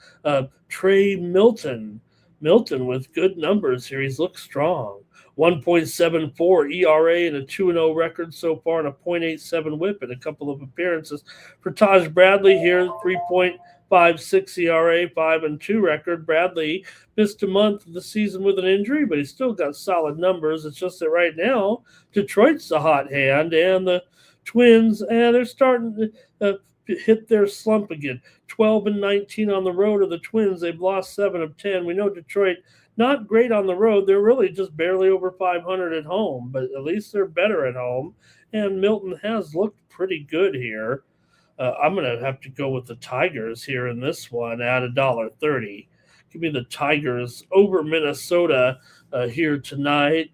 Trey Milton. Milton with good numbers here. He's looked strong. 1.74 ERA and a 2-0 record so far, and a 0.87 whip in a couple of appearances. For Taj Bradley here, 3.56 ERA, 5-2 record. Bradley missed a month of the season with an injury, but he's still got solid numbers. It's just that right now, Detroit's the hot hand, and the Twins, they're starting to hit their slump again. 12-19 on the road of the Twins. They've lost 7 of 10. We know Detroit not great on the road. They're really just barely over 500 at home, but at least they're better at home. And Milton has looked pretty good here. I'm going to have to go with the Tigers here in this one at $1.30. Give me the Tigers over Minnesota here tonight.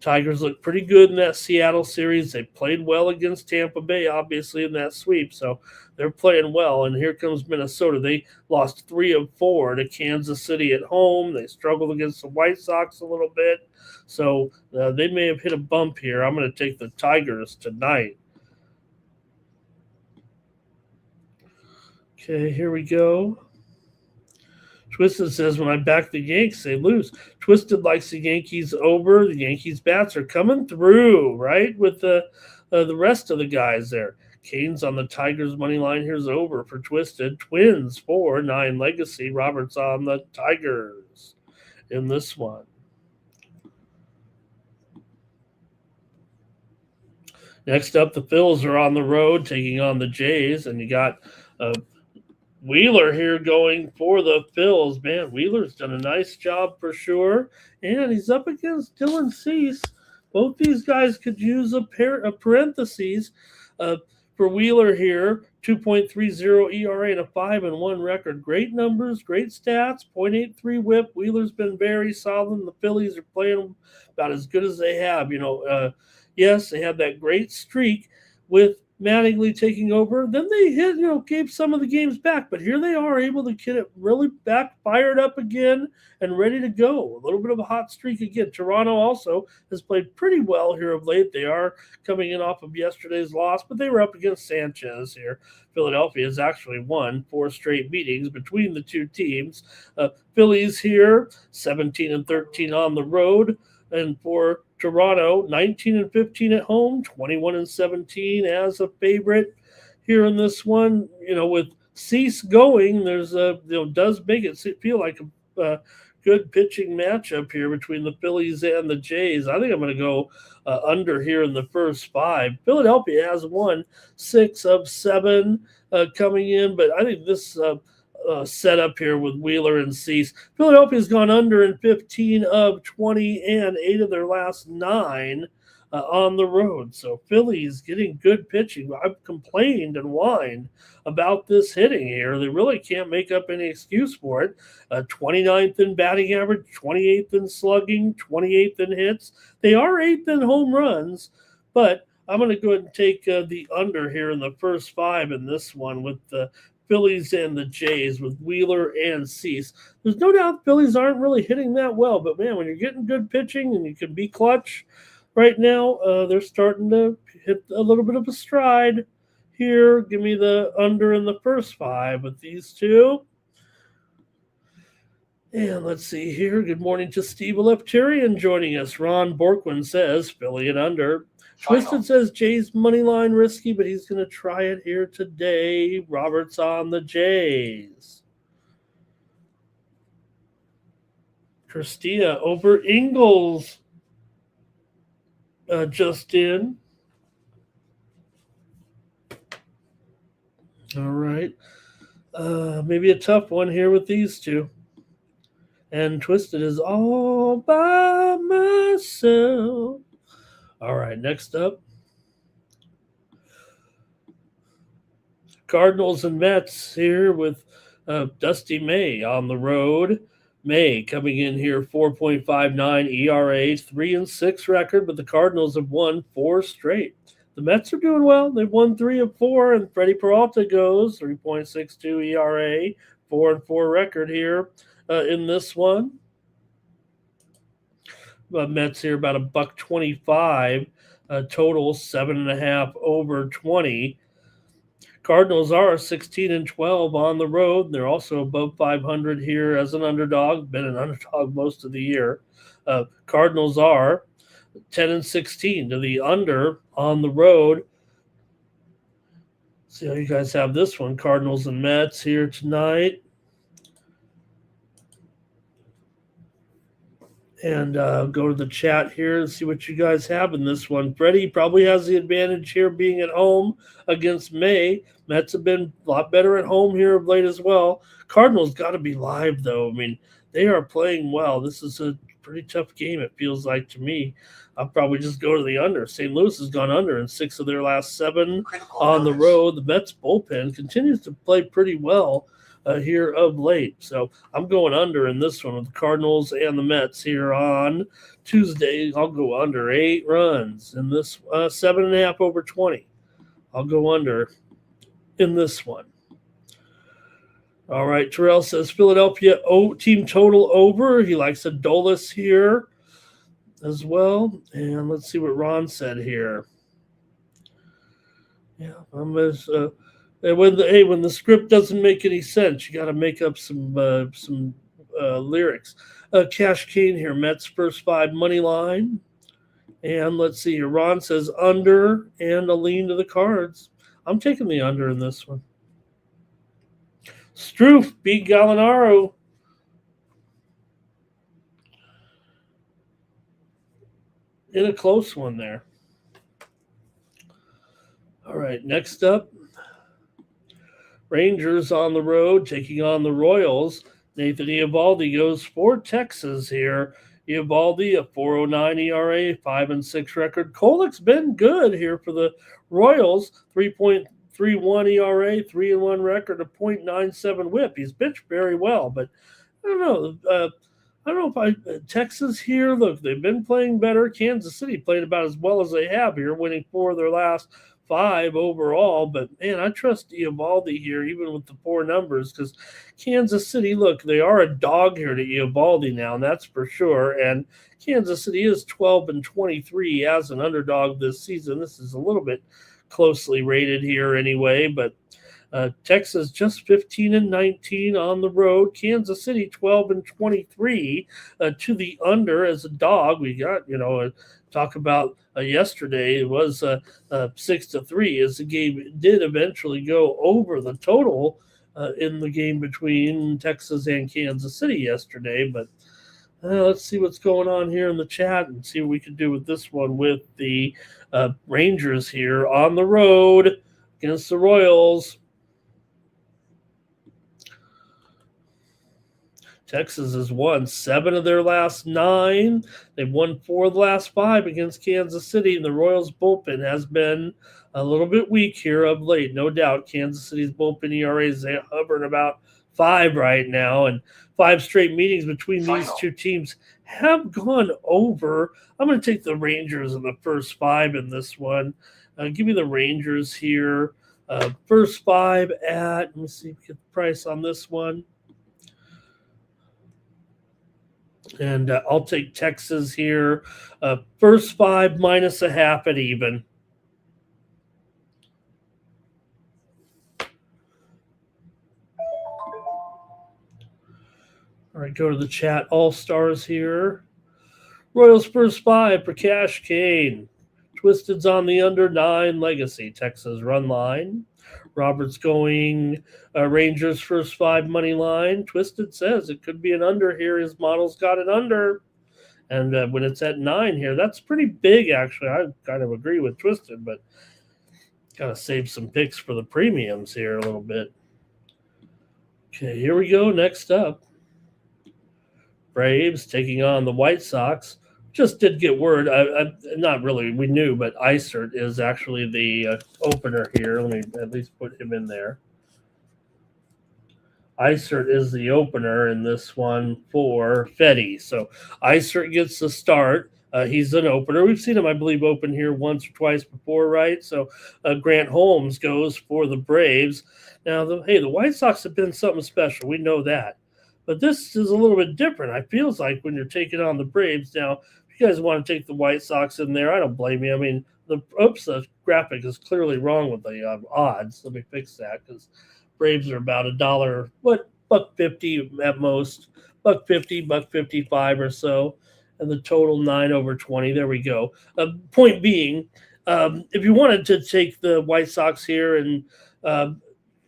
Tigers look pretty good in that Seattle series. They played well against Tampa Bay, obviously, in that sweep. So they're playing well. And here comes Minnesota. They lost 3 of 4 to Kansas City at home. They struggled against the White Sox a little bit. So they may have hit a bump here. I'm going to take the Tigers tonight. Okay, here we go. Twisted says, when I back the Yanks, they lose. Twisted likes the Yankees over. The Yankees bats are coming through, right, with the rest of the guys there. Canes on the Tigers money line. Here's over for Twisted. Twins 4-9 legacy. Roberts on the Tigers in this one. Next up, the Phils are on the road taking on the Jays, and you got Wheeler here going for the Phils. Man, Wheeler's done a nice job for sure. And he's up against Dylan Cease. Both these guys could use a parentheses for Wheeler here. 2.30 ERA and a 5-1 record. Great numbers, great stats. .83 whip. Wheeler's been very solid. And the Phillies are playing about as good as they have. Yes, they had that great streak with Mattingly taking over. Then they gave some of the games back, but here they are able to get it really back, fired up again, and ready to go. A little bit of a hot streak again. Toronto also has played pretty well here of late. They are coming in off of yesterday's loss, but they were up against Sanchez here. Philadelphia has actually won 4 straight meetings between the two teams. Phillies here, 17-13 on the road, and for Toronto, 19-15 at home, 21-17 as a favorite here in this one. With Cease going, there's does make it feel like a good pitching matchup here between the Phillies and the Jays. I think I'm going to go under here in the first 5. Philadelphia has won 6 of 7 coming in, but I think this setup here with Wheeler and Cease. Philadelphia's gone under in 15 of 20 and 8 of their last 9 on the road. So Philly's getting good pitching. I've complained and whined about this hitting here. They really can't make up any excuse for it. 29th in batting average, 28th in slugging, 28th in hits. They are 8th in home runs, but I'm going to go ahead and take the under here in the first 5 in this one with the Phillies and the Jays with Wheeler and Cease. There's no doubt Phillies aren't really hitting that well, but man, when you're getting good pitching and you can be clutch right now, they're starting to hit a little bit of a stride here. Give me the under in the first 5 with these two. And let's see here. Good morning to Steve Eleptarian joining us. Ron Borkwin says Philly and under. Twisted says Jays money line risky, but he's going to try it here today. Roberts on the Jays. Christina over Ingles just in. All right. Maybe a tough one here with these two. And Twisted is all by myself. All right, next up. Cardinals and Mets here with Dusty May on the road. May coming in here, 4.59 ERA, 3-6 record, but the Cardinals have won 4 straight. The Mets are doing well. They've won 3 of 4, and Freddie Peralta goes 3.62 ERA, 4-4 record here in this one. Mets here about $1.25, total 7.5 over 20. Cardinals are 16-12 on the road. They're also above 500 here as an underdog. Been an underdog most of the year. Cardinals are 10-16 to the under on the road. See how you guys have this one. Cardinals and Mets here tonight. And go to the chat here and see what you guys have in this one. Freddie probably has the advantage here being at home against May. Mets have been a lot better at home here of late as well. Cardinals got to be live, though. I mean, they are playing well. This is a pretty tough game, it feels like to me. I'll probably just go to the under. St. Louis has gone under in 6 of their last 7 on the road. The Mets bullpen continues to play pretty well here of late. So I'm going under in this one with the Cardinals and the Mets here on Tuesday. I'll go under 8 runs in this 7.5 over 20. I'll go under in this one. All right, Terrell says Philadelphia team total over. He likes Adolis here as well. And let's see what Ron said here. Yeah, when the script doesn't make any sense, you got to make up some lyrics. Cash Kane here, Mets first 5 money line. And let's see here. Ron says under and a lean to the Cards. I'm taking the under in this one. Struff beat Gallinaro. In a close one there. All right, next up, Rangers on the road taking on the Royals. Nathan Eovaldi goes for Texas here. Eovaldi, a 4.09 ERA, 5-6 record. Kolek's been good here for the Royals, 3.31 ERA, 3-1 record, a .97 WHIP. He's pitched very well, but I don't know. Texas here, look, they've been playing better. Kansas City played about as well as they have here, winning 4 of their last 5 overall. But, man, I trust Eovaldi here, even with the 4 numbers, because Kansas City, look, they are a dog here to Eovaldi now, and that's for sure. And Kansas City is 12-23 as an underdog this season. This is a little bit closely rated here anyway, but Texas just 15-19 on the road. Kansas City 12-23 to the under as a dog. We got, talk about yesterday. It was 6-3 as the game did eventually go over the total in the game between Texas and Kansas City yesterday. But let's see what's going on here in the chat and see what we can do with this one with the Rangers here on the road against the Royals. Texas has won 7 of their last 9. They've won 4 of the last 5 against Kansas City, and the Royals' bullpen has been a little bit weak here of late. No doubt Kansas City's bullpen ERA is hovering about 5 right now, and 5 straight meetings between these two teams have gone over. I'm going to take the Rangers in the first 5 in this one. Give me the Rangers here. First 5 at, let me see if we get the price on this one. And I'll take Texas here. First 5 minus a half at even. All right, go to the chat. All-Stars here. Royals first 5 for Cash Kane. Twisted's on the under 9 legacy. Texas run line. Robert's going Rangers first 5 money line. Twisted says it could be an under here. His model's got it under. And when it's at 9 here, that's pretty big, actually. I kind of agree with Twisted, but got to save some picks for the premiums here a little bit. Okay, here we go. Next up, Braves taking on the White Sox. Just did get word. Not really. We knew, but Isert is actually the opener here. Let me at least put him in there. Isert is the opener in this one for Fetty. So Isert gets the start. He's an opener. We've seen him, I believe, open here once or twice before, right? So Grant Holmes goes for the Braves. Now, the White Sox have been something special. We know that. But this is a little bit different. I feels like when you're taking on the Braves. Now, if you guys want to take the White Sox in there, I don't blame you. I mean, the graphic is clearly wrong with the odds. Let me fix that because Braves are about $1, $1.50 at most, $1.50, $1.55 or so, and the total 9/20. There we go. Point being, if you wanted to take the White Sox here and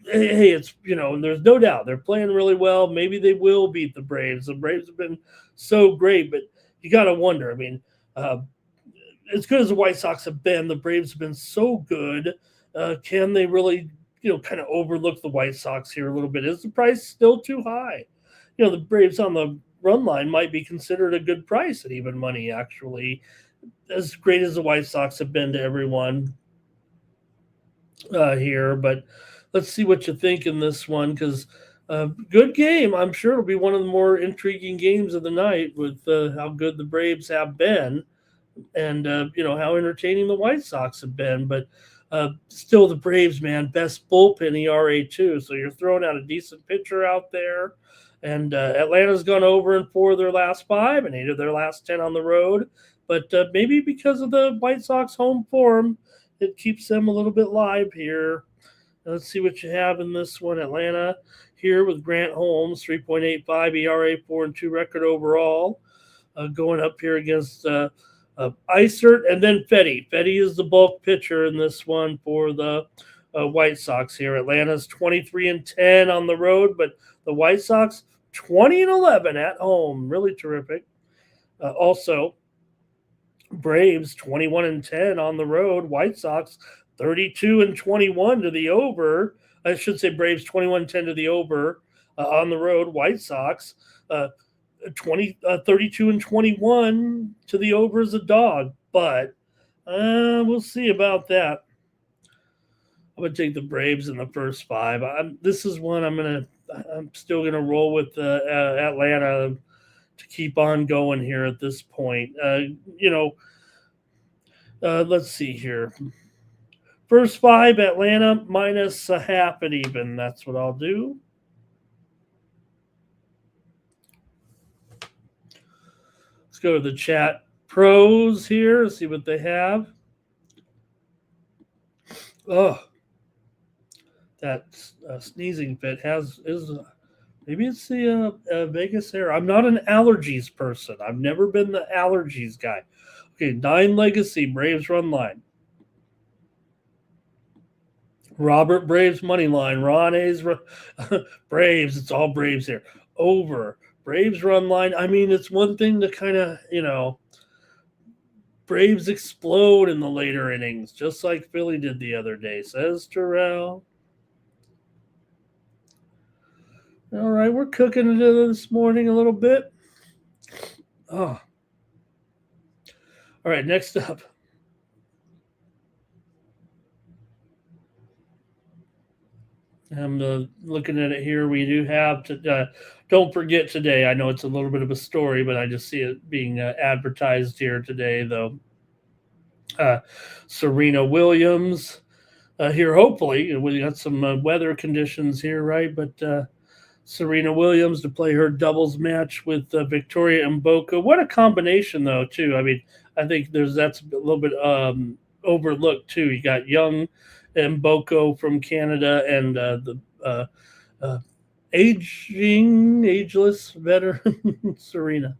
hey, it's, there's no doubt they're playing really well. Maybe they will beat the Braves. The Braves have been so great, but you got to wonder. I mean, as good as the White Sox have been, the Braves have been so good. Can they really, kind of overlook the White Sox here a little bit? Is the price still too high? The Braves on the run line might be considered a good price at even money, actually. As great as the White Sox have been to everyone here, but let's see what you think in this one, because good game. I'm sure it'll be one of the more intriguing games of the night with how good the Braves have been and, how entertaining the White Sox have been. But Still the Braves, man, best bullpen ERA too. So you're throwing out a decent pitcher out there. And Atlanta's gone over in 4 of their last 5 and 8 of their last 10 on the road. But maybe because of the White Sox home form, it keeps them a little bit live here. Let's see what you have in this one. Atlanta here with Grant Holmes, 3.85 ERA, 4-2 record overall. Going up here against Isert and then Fetty. Fetty is the bulk pitcher in this one for the White Sox here. Atlanta's 23-10 on the road, but the White Sox 20-11 at home. Really terrific. Also, Braves 21-10 on the road. White Sox 32-21 to the over. I should say Braves 21-10 to the over on the road. White Sox 32-21 to the over as a dog. But we'll see about that. I'm gonna take the Braves in the first 5. This is one I'm still gonna roll with Atlanta to keep on going here at this point. Let's see here. First 5, Atlanta minus a half at even. That's what I'll do. Let's go to the chat pros here. See what they have. Oh, that sneezing fit maybe it's the Vegas air. I'm not an allergies person. I've never been the allergies guy. Okay, 9 legacy Braves run line. Robert Braves money line. Ron A's Braves. It's all Braves here. Over Braves run line. I mean, it's one thing to kind of Braves explode in the later innings, just like Philly did the other day. Says Terrell. All right, we're cooking it this morning a little bit. Oh. All right, next up. I'm looking at it here. We do have to. Don't forget today. I know it's a little bit of a story, but I just see it being advertised here today, though. Serena Williams here. Hopefully, we got some weather conditions here, right? But Serena Williams to play her doubles match with Victoria Mboka. What a combination, though, too. I mean, I think that's a little bit overlooked, too. You got young Mboka from Canada and the ageless veteran Serena.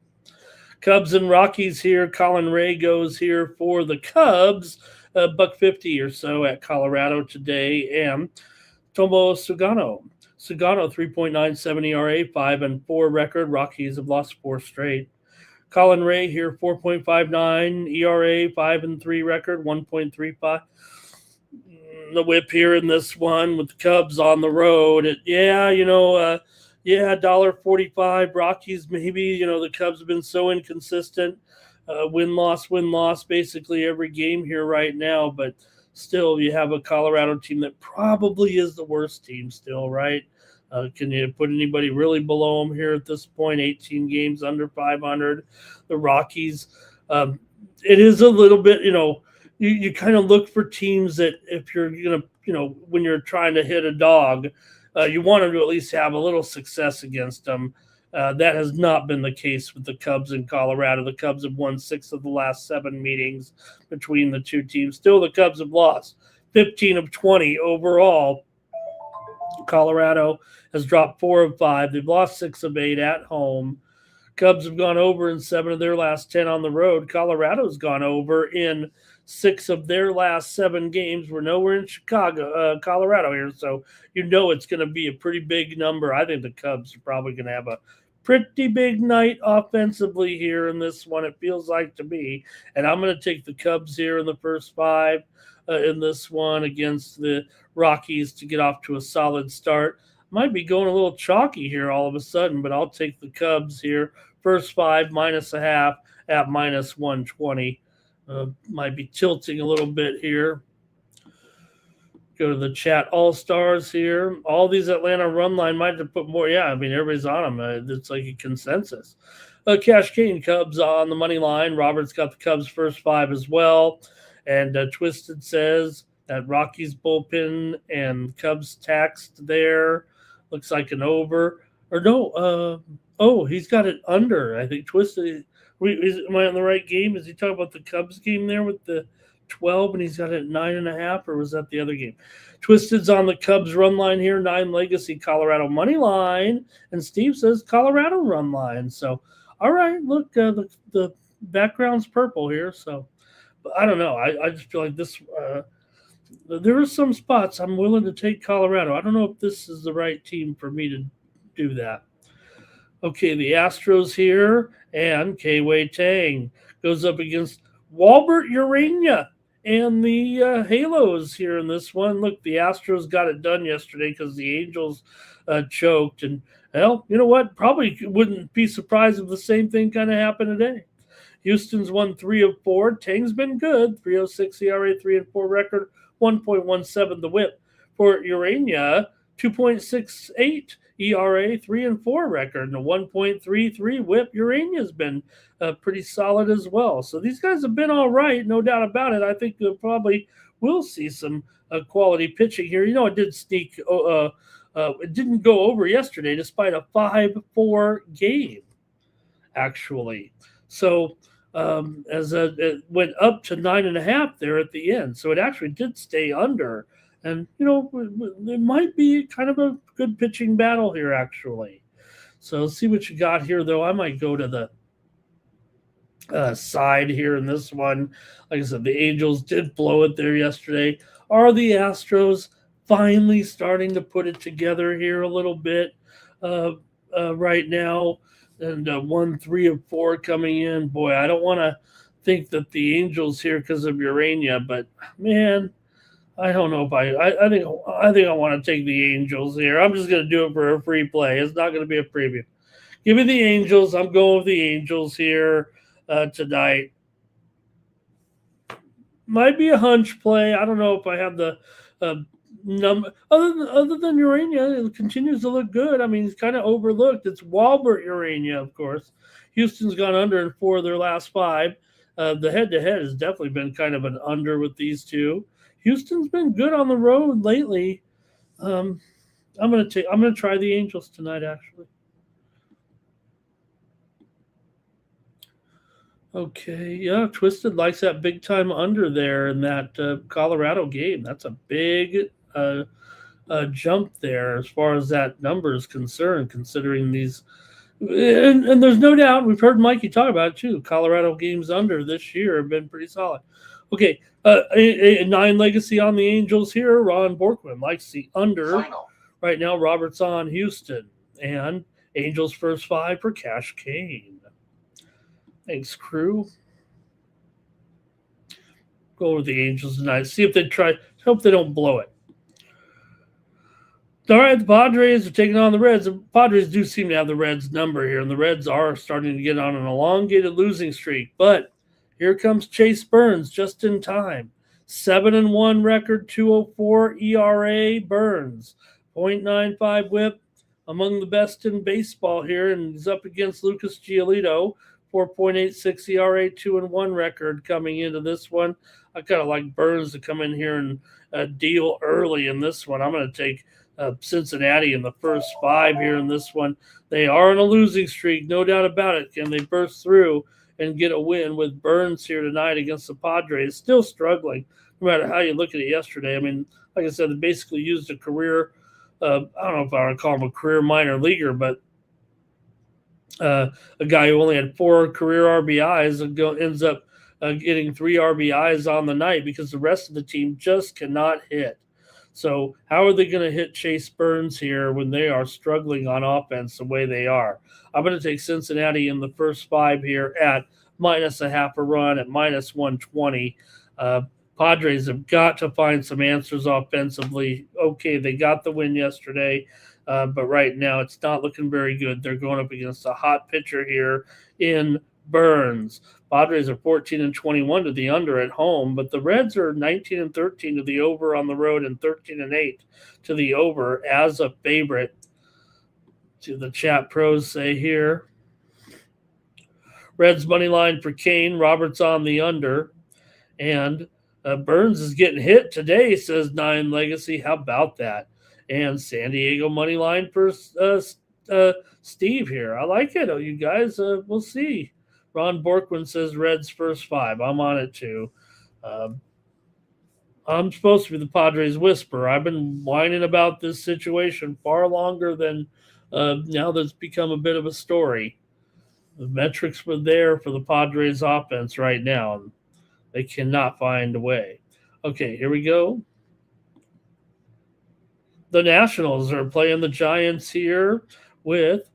Cubs and Rockies here. Colin Ray goes here for the Cubs. $1.50 or so at Colorado today. And Tomo Sugano. Sugano, 3.97 ERA, 5-4 record. Rockies have lost 4 straight. Colin Ray here, 4.59 ERA, 5-3 record, 1.35. The whip here in this one with the Cubs on the road. $1.45. Rockies, maybe, the Cubs have been so inconsistent. Win-loss, basically every game here right now. But still, you have a Colorado team that probably is the worst team still, right? Can you put anybody really below them here at this point? 18 games under 500. The Rockies, it is a little bit, you kind of look for teams that if you're going to, when you're trying to hit a dog, you want them to at least have a little success against them. That has not been the case with the Cubs in Colorado. The Cubs have won 6 of the last 7 meetings between the two teams. Still, the Cubs have lost 15 of 20 overall. Colorado has dropped 4 of 5. They've lost 6 of 8 at home. Cubs have gone over in 7 of their last 10 on the road. Colorado's gone over in 6 of their last 7 games. We're nowhere in Colorado here, so it's going to be a pretty big number. I think the Cubs are probably going to have a pretty big night offensively here in this one, it feels like to me. And I'm going to take the Cubs here in the first 5 in this one against the Rockies to get off to a solid start. Might be going a little chalky here all of a sudden, but I'll take the Cubs here. First 5, minus a half at minus 120. Might be tilting a little bit here. Go to the chat all-stars here. All these Atlanta run line might have put more. Yeah, I mean, everybody's on them. It's like a consensus. Cash King Cubs on the money line. Robert's got the Cubs first 5 as well. And Twisted says That Rockies bullpen and Cubs taxed there. Looks like an over. Or no, he's got it under. I think Twisted. Am I on the right game? Is he talking about the Cubs game there with the 12 and he's got it at 9.5, or was that the other game? Twisted's on the Cubs run line here, 9 legacy Colorado money line, and Steve says Colorado run line. So, all right, look, the background's purple here. So, but I don't know. I just feel like this. There are some spots I'm willing to take Colorado. I don't know if this is the right team for me to do that. Okay, the Astros here, and K-Wei Tang goes up against Walbert Urania and the Halos here in this one. Look, the Astros got it done yesterday because the Angels choked. And, well, you know what? Probably wouldn't be surprised if the same thing kind of happened today. Houston's won 3 of 4. Tang's been good. 3.06 ERA, 3-4 record, 1.17 the whip. For Urania, 2.68 ERA, 3-4 record, and a 1.33 whip. Urania's been pretty solid as well. So these guys have been all right, no doubt about it. I think we probably will see some quality pitching here. You know, it did sneak. It didn't go over yesterday, despite a 5-4 game, actually. So as it went up to 9.5 there at the end, so it actually did stay under. And, you know, it might be kind of a good pitching battle here, actually. So let's see what you got here, though. I might go to the side here in this one. Like I said, the Angels did blow it there yesterday. Are the Astros finally starting to put it together here a little bit right now? And 1-3 of 4 coming in. Boy, I don't want to think that the Angels here because of Urania, but, man, I don't know if I think I want to take the Angels here. I'm just going to do it for a free play. It's not going to be a preview. Give me the Angels. I'm going with the Angels here tonight. Might be a hunch play. I don't know if I have the number. Other than Urania, it continues to look good. I mean, it's kind of overlooked. It's Walbert Urania, of course. Houston's gone under in 4 of their last 5. The head-to-head has definitely been kind of an under with these two. Houston's been good on the road lately. I'm gonna try the Angels tonight, actually. Okay, yeah, Twisted likes that big time under there in that Colorado game. That's a big jump there as far as that number is concerned, considering these. And there's no doubt, we've heard Mikey talk about it too. Colorado games under this year have been pretty solid. Okay, a 9 legacy on the Angels here. Ron Borkman likes the under. Final. Right now, Robert's on Houston. And Angels first 5 for Cash Kane. Thanks, crew. Go over the Angels tonight. See if they try. Hope they don't blow it. All right, the Padres are taking on the Reds. The Padres do seem to have the Reds number here, and the Reds are starting to get on an elongated losing streak. But here comes Chase Burns just in time. 7-1 record, 2.04 ERA. Burns, 0.95 whip, among the best in baseball here, and he's up against Lucas Giolito, 4.86 ERA, 2-1 record coming into this one. I kind of like Burns to come in here and deal early in this one. I'm going to take Cincinnati in the first 5 here in this one. They are on a losing streak, no doubt about it. Can they burst through and get a win with Burns here tonight against the Padres? Still struggling, no matter how you look at it yesterday. I mean, like I said, they basically used a career, I don't know if I want to call him a career minor leaguer, but a guy who only had 4 career RBIs ends up getting 3 RBIs on the night because the rest of the team just cannot hit. So how are they going to hit Chase Burns here when they are struggling on offense the way they are? I'm going to take Cincinnati in the first 5 here at -0.5 a run at -120. Padres have got to find some answers offensively. Okay, they got the win yesterday, but right now it's not looking very good. They're going up against a hot pitcher here in Burns. Padres are 14-21 to the under at home, but the Reds are 19-13 to the over on the road and 13-8 to the over as a favorite. To the chat pros say here. Reds money line for Kane. Roberts on the under. And Burns is getting hit today, says Nine Legacy. How about that? And San Diego money line for Steve here. I like it. Oh, you guys, we'll see. Ron Borkman says Reds first 5. I'm on it too. I'm supposed to be the Padres whisperer. I've been whining about this situation far longer than now that's become a bit of a story. The metrics were there for the Padres offense right now. They cannot find a way. Okay, here we go. The Nationals are playing the Giants here with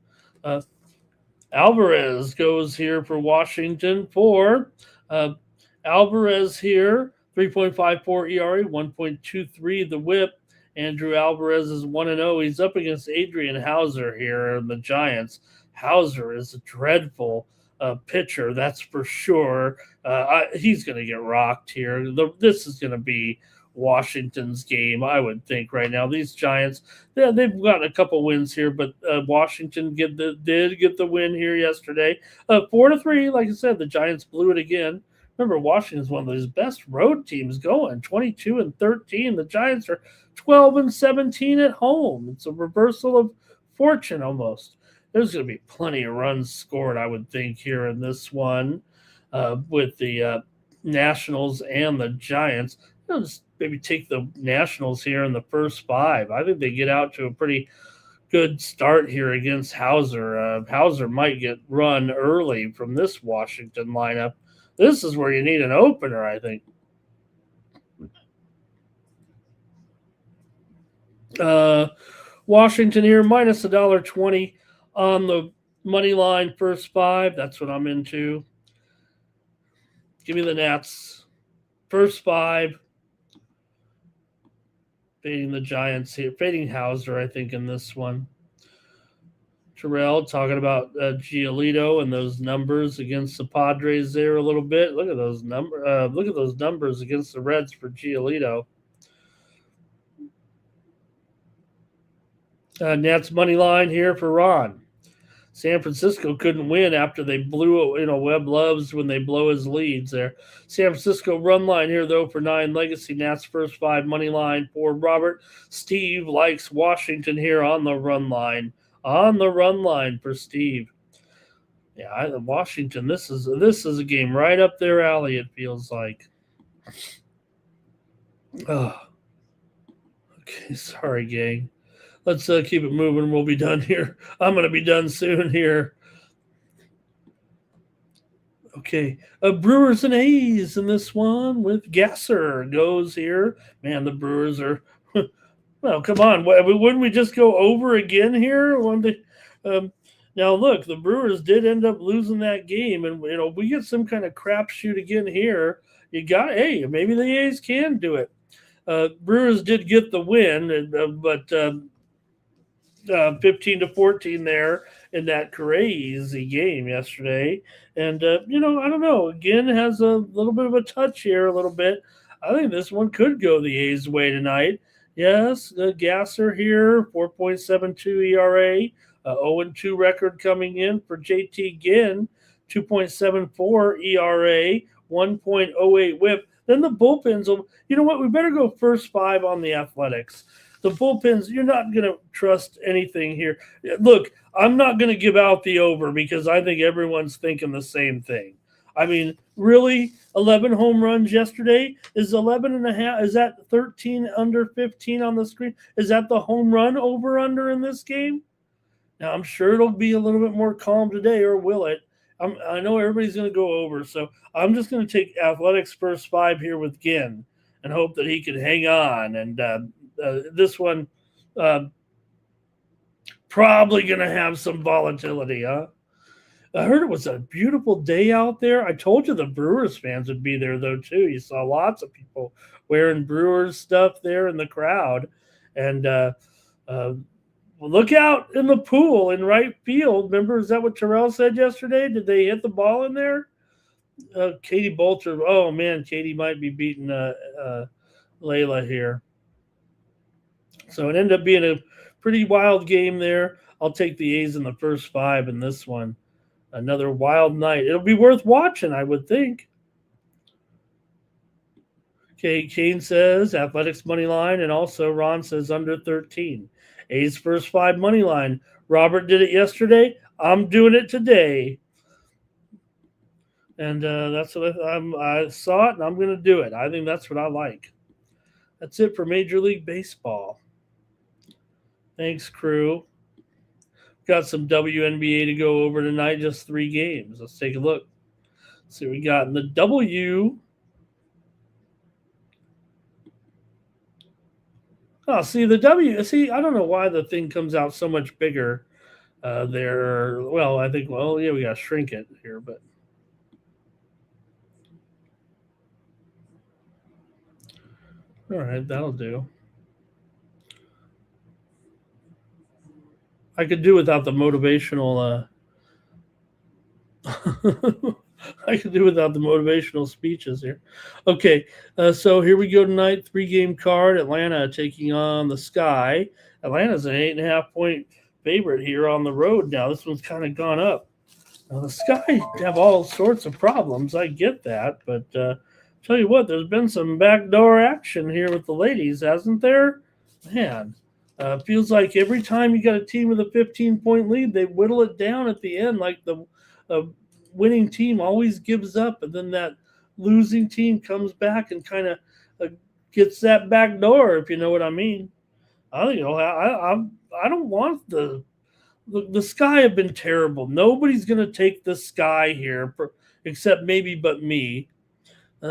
Alvarez goes here for Washington for Alvarez here, 3.54 ERA, 1.23 the whip. Andrew Alvarez is 1-0. He's up against Adrian Hauser here in the Giants. Hauser is a dreadful pitcher, that's for sure. He's going to get rocked here. This is going to be Washington's game, I would think, right now. These Giants, they've gotten a couple wins here, but Washington did get the win here yesterday. 4-3, like I said, the Giants blew it again. Remember, Washington's one of those best road teams going, 22-13. The Giants are 12-17 at home. It's a reversal of fortune almost. There's going to be plenty of runs scored, I would think, here in this one with the Nationals and the Giants. I'll just maybe take the Nationals here in the first 5. I think they get out to a pretty good start here against Hauser. Hauser might get run early from this Washington lineup. This is where you need an opener, I think. Washington here, minus $1.20 on the money line first 5. That's what I'm into. Give me the Nats. First 5. Fading the Giants here. Fading Hauser, I think, in this one. Terrell talking about Giolito and those numbers against the Padres there a little bit. Look at those numbers against the Reds for Giolito. Nats money line here for Ron. San Francisco couldn't win after they blew, Webb loves when they blow his leads there. San Francisco run line here, though, for 9 Legacy. Nats first 5 money line for Robert. Steve likes Washington here on the run line. On the run line for Steve. Yeah, Washington, this is a game right up their alley, it feels like. Oh. Okay, sorry, gang. Let's keep it moving. We'll be done here. I'm going to be done soon here. Okay. Brewers and A's in this one with Gasser goes here. Man, the Brewers are – well, come on. Wouldn't we just go over again here? Now, look, the Brewers did end up losing that game, and, we get some kind of crapshoot again here. Maybe the A's can do it. Brewers did get the win, but 15-14 there in that crazy game yesterday. And, I don't know. Again, has a little bit of a touch here a little bit. I think this one could go the A's way tonight. Yes, Gasser here, 4.72 ERA, 0-2 record coming in for JT Ginn, 2.74 ERA, 1.08 whip. Then the bullpens will, you know what, we better go first 5 on the Athletics. The bullpens, you're not going to trust anything here. Look, I'm not going to give out the over because I think everyone's thinking the same thing. I mean, really, 11 home runs yesterday? Is 11 and a half, is that 13 under 15 on the screen? Is that the home run over-under in this game? Now, I'm sure it'll be a little bit more calm today, or will it? I know everybody's going to go over, so I'm just going to take Athletics first 5 here with Ginn and hope that he can hang on. And this one probably going to have some volatility, huh? I heard it was a beautiful day out there. I told you the Brewers fans would be there, though, too. You saw lots of people wearing Brewers stuff there in the crowd. And look out in the pool in right field. Remember, is that what Terrell said yesterday? Did they hit the ball in there? Katie Bolter. Oh, man, Katie might be beating Layla here. So it ended up being a pretty wild game there. I'll take the A's in the first 5 in this one. Another wild night. It'll be worth watching, I would think. Okay, Kane says Athletics money line, and also Ron says under 13. A's first 5 money line. Robert did it yesterday. I'm doing it today. And that's what I saw it, and I'm going to do it. I think that's what I like. That's it for Major League Baseball. Thanks, crew. Got some WNBA to go over tonight, just 3 games. Let's take a look. See what we got in the W. Oh, see, the W. See, I don't know why the thing comes out so much bigger there. Well, I think, yeah, we got to shrink it here, but. All right, that'll do. I could do without the motivational. I could do without the motivational speeches here. Okay, so here we go tonight. 3-game card. Atlanta taking on the Sky. Atlanta's an 8.5-point favorite here on the road now. This one's kind of gone up. Now, the Sky have all sorts of problems. I get that, but tell you what, there's been some backdoor action here with the ladies, hasn't there? Man, feels like every time you got a team with a 15-point lead, they whittle it down at the end, like the winning team always gives up, and then that losing team comes back and kind of gets that back door, if you know what I mean. I don't want the Sky have been terrible. Nobody's going to take the Sky here, except maybe but me.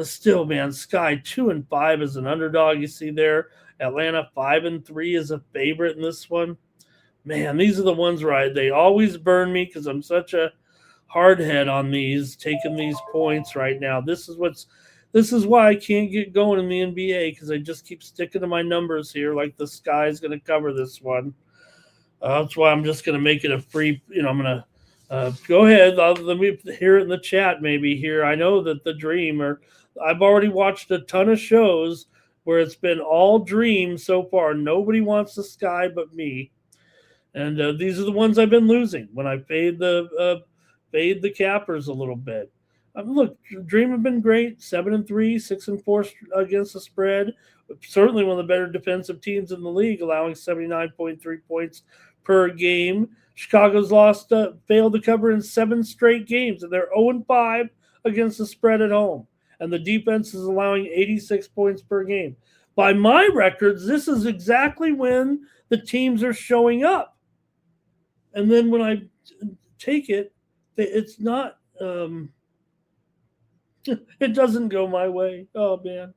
Still, man, Sky 2-5 as an underdog. You see there, Atlanta 5-3 is a favorite in this one. Man, these are the ones where they always burn me because I'm such a hard head on these, taking these points right now. This is why I can't get going in the NBA, because I just keep sticking to my numbers here, like the Sky's going to cover this one. That's why I'm just going to make it a free. I'm going to go ahead. Let me hear it in the chat. Maybe here. I know that the Dream, or I've already watched a ton of shows where it's been all Dream so far. Nobody wants the Sky but me, and these are the ones I've been losing when I fade the cappers a little bit. Look, Dream have been great. 7-3, 6-4 against the spread. Certainly one of the better defensive teams in the league, allowing 79.3 points per game. Chicago's failed to cover in 7 straight games, and they're 0-5 against the spread at home. And the defense is allowing 86 points per game. By my records, this is exactly when the teams are showing up. And then when I take it, it's not it doesn't go my way. Oh, man.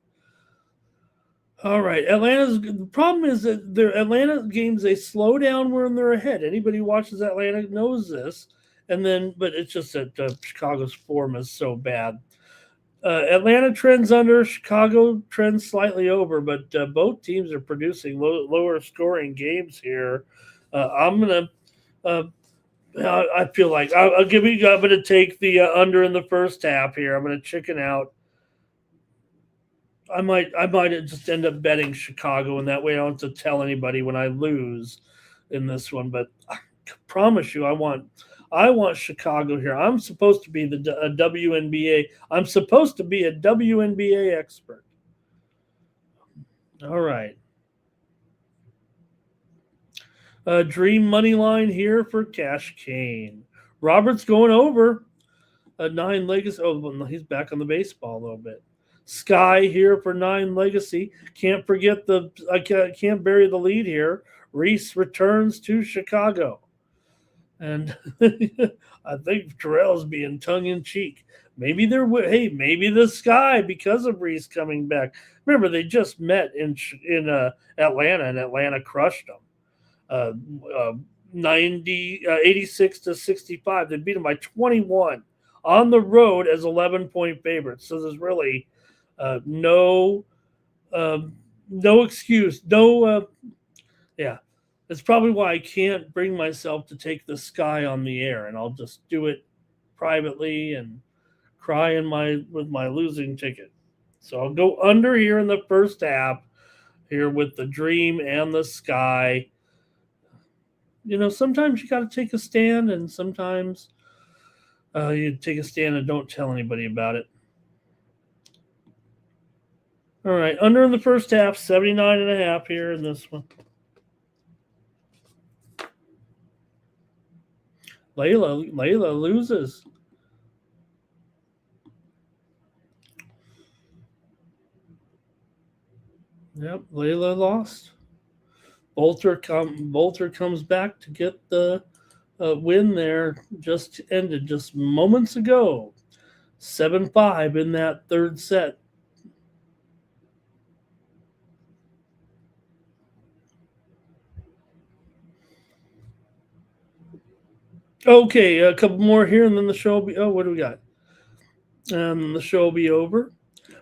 All right. The problem is that their Atlanta games, they slow down when they're ahead. Anybody who watches Atlanta knows this. But it's just that Chicago's form is so bad. Atlanta trends under, Chicago trends slightly over, but both teams are producing lower scoring games here. I'm going to I feel like I'm going to take the under in the first half here. I'm going to chicken out. I might just end up betting Chicago, and that way I don't have to tell anybody when I lose in this one. But I promise you, I want Chicago here. I'm supposed to be a WNBA. I'm supposed to be a WNBA expert. All right. Dream money line here for Cash Kane. Robert's going over a 9 legacy. Oh, he's back on the baseball a little bit. Sky here for 9 legacy. Can't forget I can't bury the lead here. Reese returns to Chicago. And I think Terrell's being tongue-in-cheek. Maybe maybe the Sky, because of Reese coming back. Remember, they just met in Atlanta, and Atlanta crushed them. 86-65. They beat them by 21 on the road as 11-point favorites. So there's really no excuse. That's probably why I can't bring myself to take the Sky on the air, and I'll just do it privately and cry with my losing ticket. So I'll go under here in the first half here with the Dream and the Sky. Sometimes you got to take a stand, and sometimes you take a stand and don't tell anybody about it. All right, under in the first half, 79.5 here in this one. Layla loses. Yep, Layla lost. Bolter comes back to get the win there. Just ended just moments ago. 7-5 in that third set. Okay, a couple more here, and then the show will be. Oh, what do we got? And the show will be over.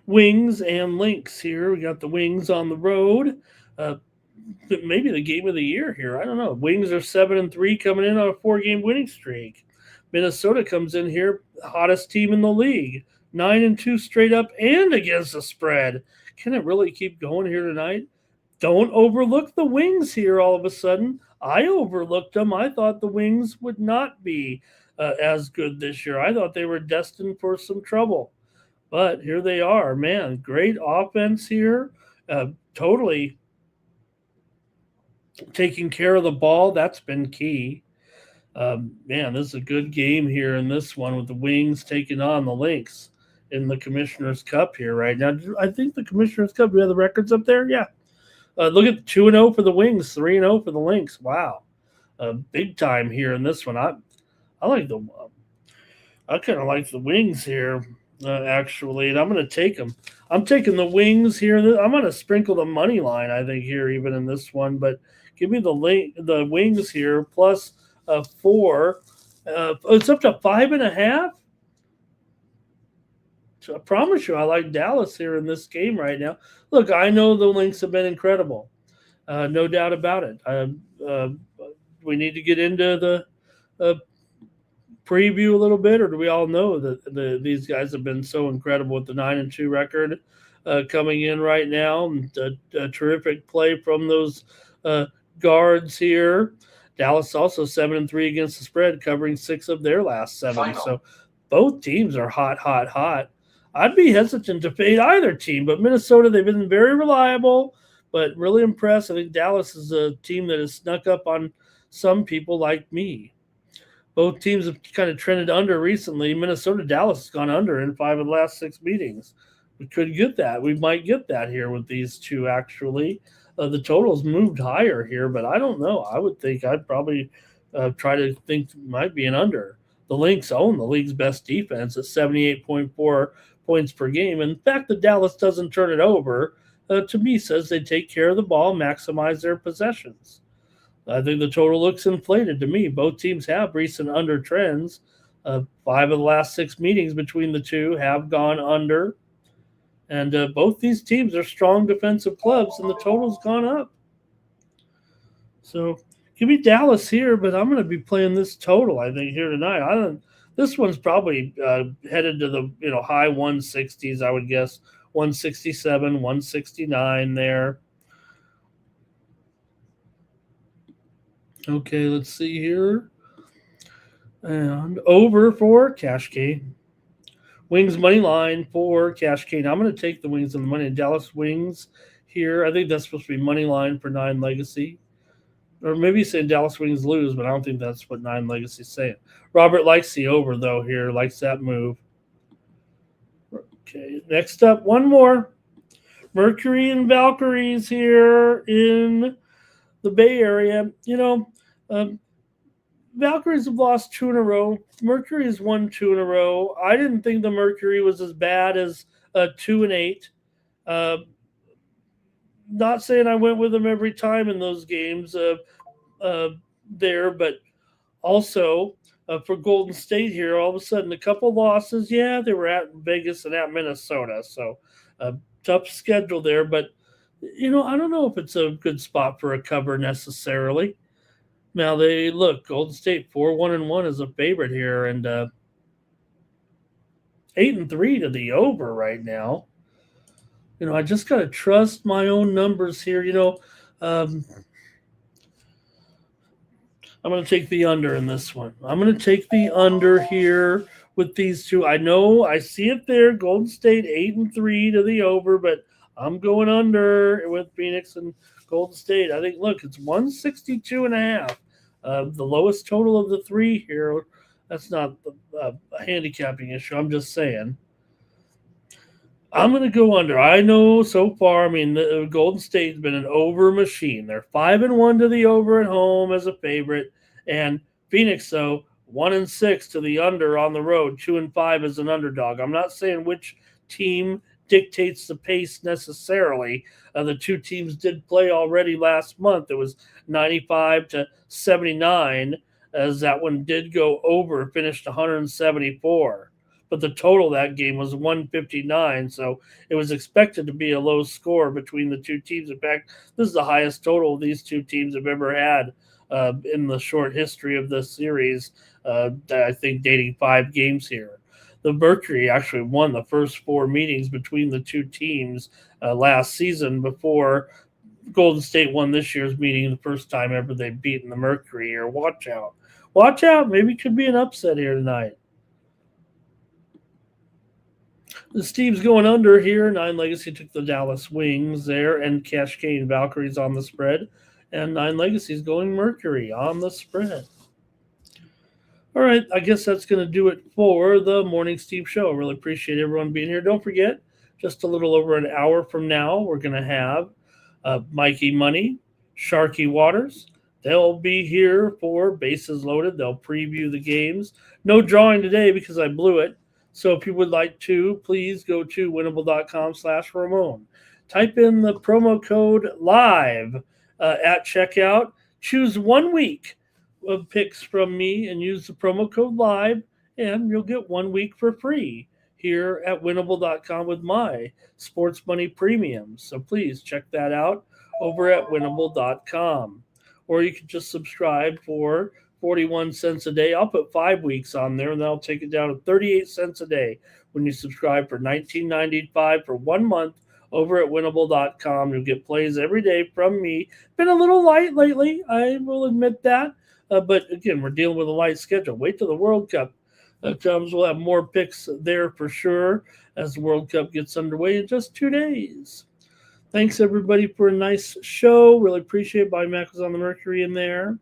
Wings and Lynx here. We got the Wings on the road. Maybe the game of the year here. I don't know. Wings are 7-3 coming in on a 4-game winning streak. Minnesota comes in here, hottest team in the league, 9-2 straight up and against the spread. Can it really keep going here tonight? Don't overlook the Wings here all of a sudden. I overlooked them. I thought the Wings would not be as good this year. I thought they were destined for some trouble. But here they are. Man, great offense here. Totally taking care of the ball. That's been key. Man, this is a good game here in this one with the Wings taking on the Lynx in the Commissioner's Cup here right now. I think the Commissioner's Cup, do we have the records up there? Yeah. Look at 2-0 for the Wings, 3-0 for the Lynx. Wow. Big time here in this one. I like I kind of like the Wings here, actually, and I'm going to take them. I'm taking the Wings here. I'm going to sprinkle the money line, I think, here even in this one, but give me the Wings here plus 4. It's up to 5.5. So I promise you, I like Dallas here in this game right now. Look, I know the Lynx have been incredible, no doubt about it. We need to get into the preview a little bit, or do we all know that these guys have been so incredible with the 9-2 record coming in right now? And a terrific play from those guards here. Dallas also 7-3 against the spread, covering 6 of their last 7. Final. So both teams are hot. I'd be hesitant to fade either team, but Minnesota, they've been very reliable, but really impressed. I think Dallas is a team that has snuck up on some people like me. Both teams have kind of trended under recently. Minnesota, Dallas has gone under in 5 of the last 6 meetings. We could get that. We might get that here with these two, actually. The totals moved higher here, but I don't know. I would think I'd probably try to think it might be an under. The Lynx own the league's best defense at 78.4 points per game. And the fact that Dallas doesn't turn it over, to me, says they take care of the ball, maximize their possessions. I think the total looks inflated to me. Both teams have recent under trends. 5 of the last 6 meetings between the two have gone under. And both these teams are strong defensive clubs, and the total's gone up. So give me Dallas here, but I'm going to be playing this total, I think, here tonight. This one's probably headed to the high 160s, I would guess. 167, 169 there. Okay, let's see here. And over for Cash Cane. Wings money line for Cash Cane. I'm going to take the Wings and the money. Dallas Wings here. I think that's supposed to be money line for 9 Legacy. Or maybe saying Dallas Wings lose, but I don't think that's what 9 Legacy is saying. Robert likes the over, though, here. Likes that move. Okay, next up, one more. Mercury and Valkyries here in the Bay Area. Valkyries have lost 2 in a row. Mercury has won 2 in a row. I didn't think the Mercury was as bad as 2-8. Not saying I went with them every time in those games there, but also for Golden State here, all of a sudden a couple losses. Yeah, they were at Vegas and at Minnesota, so tough schedule there. But I don't know if it's a good spot for a cover necessarily. Now Golden State 4-1-1 is a favorite here, and 8-3 to the over right now. I just gotta trust my own numbers here. I'm gonna take the under in this one. I'm gonna take the under here with these two. I know I see it there. Golden State 8-3 to the over, but I'm going under with Phoenix and Golden State. I think, look, it's 162.5. The lowest total of the three here. That's not a handicapping issue. I'm just saying. I'm going to go under. I know so far, I mean, the Golden State's been an over machine. They're 5-1 to the over at home as a favorite. And Phoenix, though, 1-6 to the under on the road, 2-5 as an underdog. I'm not saying which team dictates the pace necessarily. The two teams did play already last month. It was 95-79, as that one did go over, finished 174. But the total of that game was 159, so it was expected to be a low score between the two teams. In fact, this is the highest total these two teams have ever had in the short history of this series, I think dating 5 games here. The Mercury actually won the first 4 meetings between the two teams last season before Golden State won this year's meeting, the first time ever they've beaten the Mercury here. Watch out. Watch out. Maybe it could be an upset here tonight. This team's going under here. 9 Legacy took the Dallas Wings there, and Cascade Valkyries on the spread. And 9 Legacy's going Mercury on the spread. All right, I guess that's going to do it for the Morning Steve Show. I really appreciate everyone being here. Don't forget, just a little over an hour from now, we're going to have Mikey Money, Sharky Waters. They'll be here for Bases Loaded. They'll preview the games. No drawing today because I blew it. So if you would like to, please go to winnable.com/Ramon. Type in the promo code LIVE at checkout. Choose 1 week of picks from me and use the promo code LIVE, and you'll get 1 week for free here at winnable.com with my sports money premiums. So please check that out over at winnable.com. Or you can just subscribe for 41 cents a day. I'll put 5 weeks on there, and that'll take it down to 38 cents a day when you subscribe for $19.95 for 1 month over at winnable.com. You'll get plays every day from me. Been a little light lately, I will admit that. But again, we're dealing with a light schedule. Wait till the World Cup comes. We'll have more picks there for sure as the World Cup gets underway in just 2 days. Thanks, everybody, for a nice show. Really appreciate it. Bobby Mack was on the Mercury in there.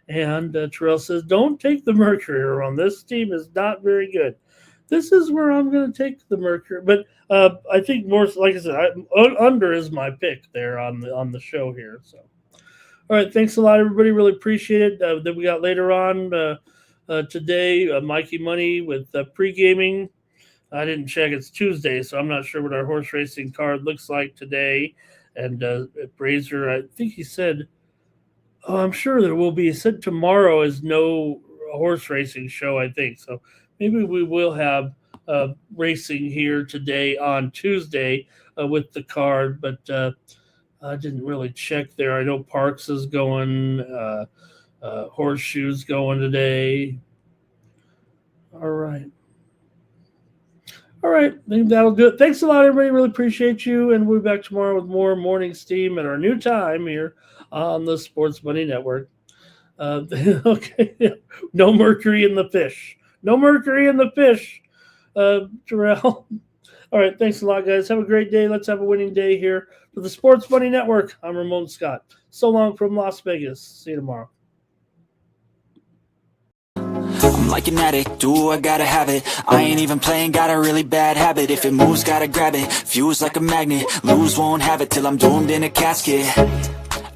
And Terrell says, don't take the Mercury around. This team is not very good. This is where I'm going to take the Mercury. But I think more, like I said, under is my pick there on the show here. So, all right, thanks a lot, everybody. Really appreciate it. Then we got later on today, Mikey Money with pre-gaming. I didn't check. It's Tuesday, so I'm not sure what our horse racing card looks like today. And Brazier, I think he said, I'm sure there will be. He said tomorrow is no horse racing show, I think. So maybe we will have racing here today on Tuesday with the card, but I didn't really check there. I know Parks is going, Horseshoe's going today. All right. I think that'll do it. Thanks a lot, everybody. Really appreciate you. And we'll be back tomorrow with more Morning Steam at our new time here on the Sports Money Network. Okay. No mercury in the fish. No mercury in the fish, Terrell. All right. Thanks a lot, guys. Have a great day. Let's have a winning day here for the Sports Money Network. I'm Ramon Scott. So long from Las Vegas. See you tomorrow. I'm like an addict, do I gotta have it. I ain't even playing, got a really bad habit. If it moves, gotta grab it, fuse like a magnet. Lose, won't have it till I'm doomed in a casket.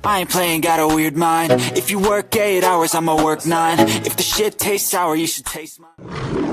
I ain't playing, got a weird mind. If you work 8 hours, I'ma work 9. If the shit tastes sour, you should taste mine.